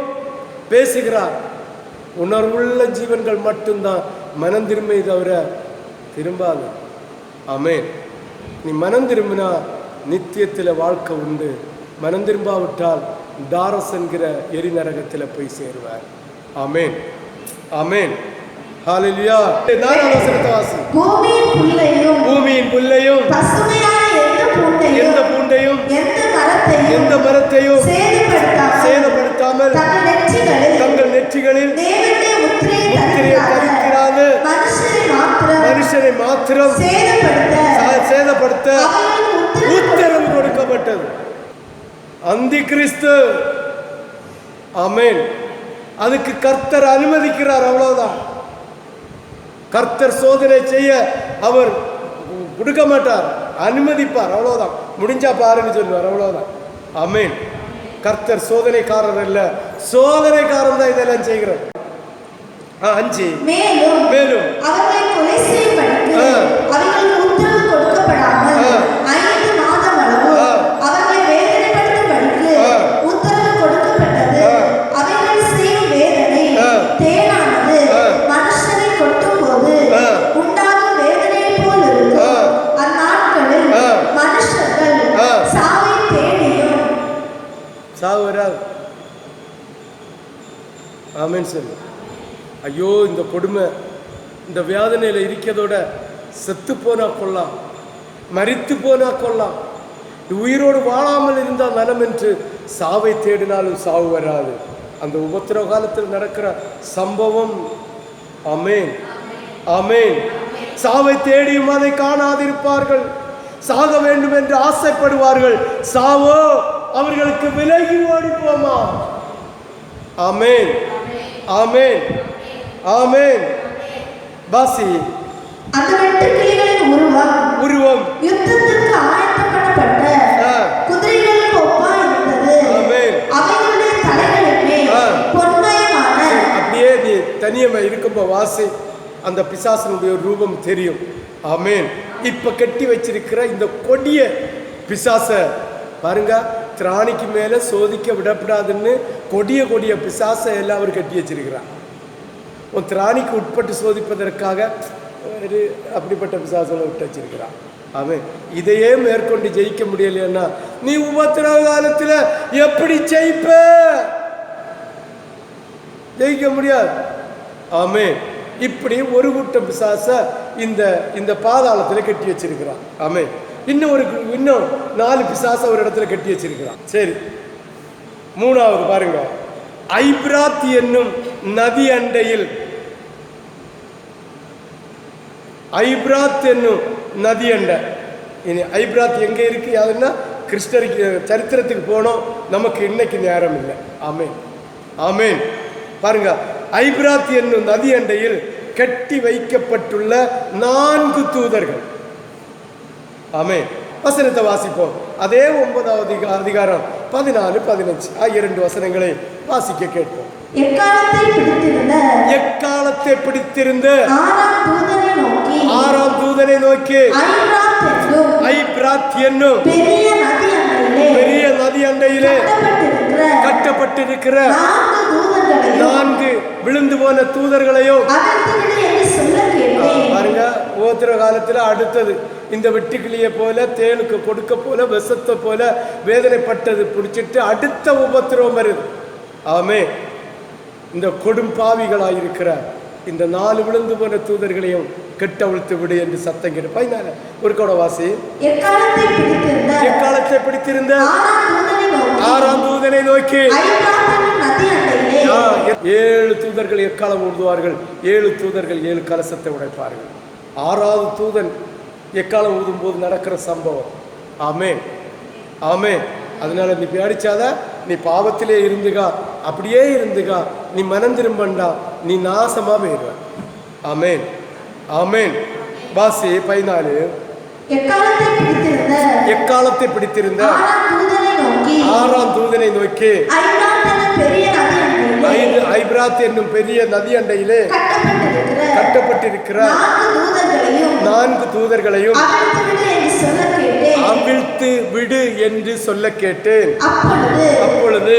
பேசுகிறார். உணர்வுள்ள ஜீவன்கள் மட்டும்தான் மனம் திரும்பி தவிர திரும்பாது. ஆமென். நீ மனம் திரும்பினா நித்தியத்தில் வாழ்க்கை உண்டு. மனம் திரும்பாவிட்டால் தாரஸ் என்கிற எரி நரகத்தில் போய் சேருவார். ஆமென். ஆமென். ஹalleluya. நான்காவது வசனத்தை வாசி. பூமியின் புல்லையும் எந்த பூண்டையும் எந்த மரத்தையும் சேதப்படுத்தாமல் தங்கள் நெற்றிகளில் முத்திரையை தரிக்கிறாது மனுஷனை மாத்திரம் சேதப்படுத்த உத்தரவு கொடுக்கப்பட்டது. அந்தி கிறிஸ்து. ஆமென். அதுக்கு கர்த்தர் அனுமதிக்கிறார், அவ்வளவுதான். கர்த்தர் சோதனை செய்ய அவர் கொடுக்க மாட்டார், அனுமதிப்பார், அவ்வளவுதான். முடிஞ்சா பாருன்னு சொல்லுவார், அவ்வளவுதான். ஆமென். கர்த்தர் சோதனைக்காரர் அல்ல, சோதனைக்காரன் தான் இதெல்லாம் செய்கிறார். 5 மேலும் அவர்களை கொலை செய்யும்படி அவர்களுக்கு உத்தரவு கொடுக்கப்படாமல் 5 மாதம் அளவு அவர்களை வேதனைப்படுத்தும்படி உத்தரவு கொடுக்கப்பட்டது. அவர்கள் செய்யும் வேதனை தேனானது மனுஷனை கொட்டும் போது உண்டாகும் வேதனையை போல் இருக்கும். அந்நாட்களில் மனுஷர்கள் சாவை தேடியும் சாவு வராது. ஆமென் சொல்லு. ஐயோ, இந்த கொடுமை, இந்த வேதனையில் இருக்கிறதோட செத்து போனா கொள்ளலாம், மரித்து போனா கொள்ளலாம், உயிரோடு வாழாமல் இருந்தால் நலம் என்று சாவை தேடினாலும் சாவு வராது. அந்த உபத்திரவ காலத்தில் நடக்கிற சம்பவம். ஆமென். ஆமென். சாவை தேடியும் அதை காணாதிருப்பார்கள். சாக வேண்டும் என்று ஆசைப்படுவார்கள். சாவோ அவர்களுக்கு விலகி ஓடி போமா. ஆமென். ஆமென். ஆமென். பாசி. அந்த வெட்டுக்கிளிகளின் உருவம் யுத்தத்திற்கு ஆயத்தப்பட்ட குதிரைகளுக்கு ஒப்பாய் இருந்தது. ஆமென். அவைகளுடைய தலைகளுக்கு பொன்மயமான. அப்படியே நீ தனியமா இருக்கும்போ வாசி, அந்த பிசாசனுடைய ரூபம் தெரியும். ஆமென். இப்ப கட்டி வச்சிருக்கிற இந்த கொடிய பிசாச பாருங்க, திராணிக்கு மேல சோதிக்க விடப்படாதுன்னு கொடிய கொடிய பிசாச எல்லாம் அவர் கட்டி வச்சிருக்கிறார். உன் திராணிக்கு உட்பட்டு சோதிப்பதற்காக அப்படிப்பட்ட பிசாசனை விட்டு வச்சிருக்கிறான். அவன் இதையே மேற்கொண்டு ஜெயிக்க முடியலைன்னா நீ உபத்திரவ காலத்துல எப்படி ஜெயிப்ப? ஜெயிக்க முடியாது. ஆமென். இப்படி ஒரு கூட்டம் பிசாச இந்த பாதாளத்துல கட்டி வச்சிருக்கிறான். ஆமென். இன்னும் 4 பிசாச ஒரு இடத்துல கட்டி வச்சிருக்கிறான். சரி, 3வது பாருங்க. ஐபிராத் என்னும் நதி அண்டையில், ஐபிராத் என்னும் நதி அண்டை. இனி ஐபிராத் எங்க இருக்கு? யாருன்னா கிறிஸ்டருக்கு சரித்திரத்துக்கு போனோம், நமக்கு இன்னைக்கு நேரம் இல்லை. ஆமென். ஆமென். பாருங்க, ஐபிராத் என்னும் நதி அண்டையில் கட்டி வைக்கப்பட்டுள்ள 4 தூதர்கள். ஆமென். வசனத்தை வாசிப்போம். அதே 9வது அதிகாரம் 14, 15 ஆகிய 2 வசனங்களை வாசிக்க கேட்போம். எக்காலத்தை பிடித்திருந்த 6ஆம் தூதனை நோக்கி ஐபிராத் என்னும் பெரிய நதி அண்டையிலே கட்டப்பட்டிருக்கிற 4 விழுந்து போன தூதர்களையும் பாருங்க. உபத்திரவ காலத்துல அடுத்தது இந்த வெட்டுக்கிளியை போல, தேனுக்கு கொடுக்க போல, விஷத்தை போல வேதனைப்பட்டது பிடிச்சிட்டு அடுத்த உபத்திரவம் வருது. ஆமென். இந்த கொடும் பாவிகளாயிருக்கிற இந்த 4 விழுந்து போன தூதர்களையும் கெட்டவிழ்த்து விடு என்று சத்தம் கேட்டு 14 ஒரு கூட வாசி. எக்காலத்தை பிடித்திருந்த 6ஆம் தூதனை நோக்கி ஐபிராத்தின் நதி அண்டையிலே 7 தூதர்கள் எக்காலம் ஊதுவார்கள். 7 தூதர்கள் 7 கலசத்தை உடைப்பார்கள். 6வது தூதன் எக்காலம் ஊதும் போது நடக்கிற சம்பவம். ஆமென், ஆமென். அதனால நீ பேடிச்சாத, நீ பாவத்திலே இருந்துகா, அப்படியே இருந்துகா, நீ மனம் திரும்பண்டா, நீ நாசமா போயிடுவ. ஆமென், ஆமென். வாசி 14. எக்காலத்தை பிடித்திருந்த 6ஆம் தூதனை நோக்கி ஐபிராத் என்னும் பெரிய நதி அண்டையிலே கட்டப்பட்டிருக்கிற 4 தூதர்களையும் அவிழ்த்து விடு என்று சொல்ல கேட்டேன். அப்பொழுது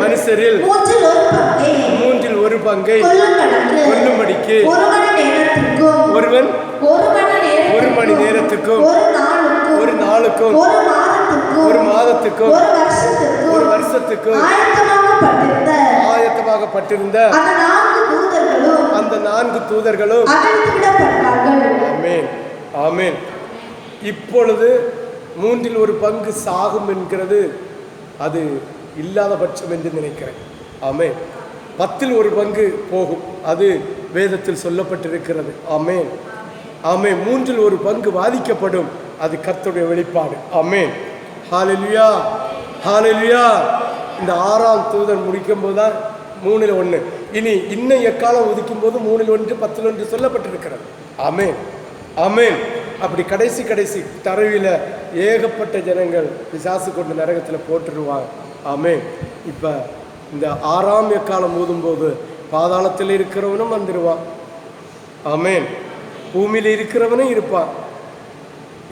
மனுஷரில் 3 ஒரு பங்கை கொல்லும்படிக்கு ஒருவன் 1 மணி நேரத்துக்கும் 1 நாளுக்கும் 1 மாதத்துக்கும் 1 வருஷத்துக்கும் ஆயத்தமாகப்பட்டிருந்த அந்த 4 தூதர்களும் ஆமென், ஆமென். இப்பொழுது 3 ஒரு பங்கு சாகும் என்கிறது அது இல்லாத பட்சம் என்று நினைக்கிறேன். ஆமென். 10 ஒரு பங்கு போகும், அது வேதத்தில் சொல்லப்பட்டிருக்கிறது. ஆமென், ஆமென். 3 ஒரு பங்கு பாதிக்கப்படும், அது கர்த்தருடைய வெளிப்பாடு. ஆமென், ஹல்லேலூயா, ஹல்லேலூயா. இந்த 6ஆம் தூதன் முடிக்கும் போது தான் 3ல் 1. இனி இன்னும் எக்காலம் ஒதுக்கும் போது 3ல் 1 10ல் 1 சொல்லப்பட்டிருக்கிறது. ஆமென், ஆமென். அப்படி கடைசி தரவில ஏகப்பட்ட ஜனங்கள் பிசாசு கொண்டு நரகத்தில் போட்டுருவாங்க. ஆமென். இப்போ இந்த 6ஆம் எக்காலம் ஊதும்போது பாதாளத்தில் இருக்கிறவனும் வந்துடுவான். ஆமென். பூமியில் இருக்கிறவனும் இருப்பான்.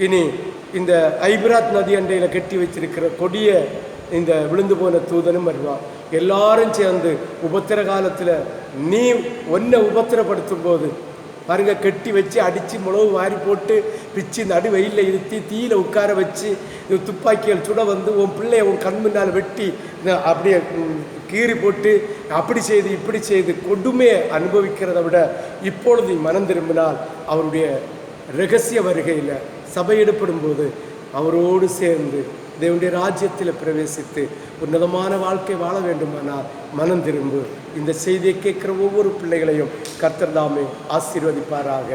இனி இந்த ஐபிராத் நதி அண்டையில் கட்டி வச்சிருக்கிற கொடிய இந்த விழுந்து போன தூதனும் வருவான். எல்லாரும் சேர்ந்து உபத்திர காலத்தில் நீ ஒன்றை உபத்திரப்படுத்தும் போது பாருங்க, கட்டி வச்சு அடித்து முளவு வாரி போட்டு பிச்சு நடு வெயிலில் இருத்தி தீயில உட்கார வச்சு துப்பாக்கிகள் சுட வந்து உன் பிள்ளைய உன் கண் முன்னால் வெட்டி அப்படியே கீறி போட்டு அப்படி செய்து இப்படி செய்து கொடுமையை அனுபவிக்கிறத விட இப்பொழுது மனம் திரும்பினால் அவருடைய இரகசிய வருகையில் சபையெடுப்படும் போது அவரோடு சேர்ந்து தேவனுடைய ராஜ்யத்தில் பிரவேசித்து உன்னதமான வாழ்க்கை வாழ வேண்டுமானால் மனம் திரும்பு. இந்த செய்தியை கேட்குற ஒவ்வொரு பிள்ளைகளையும் கர்த்தர் தாமே ஆசீர்வதிப்பாராக.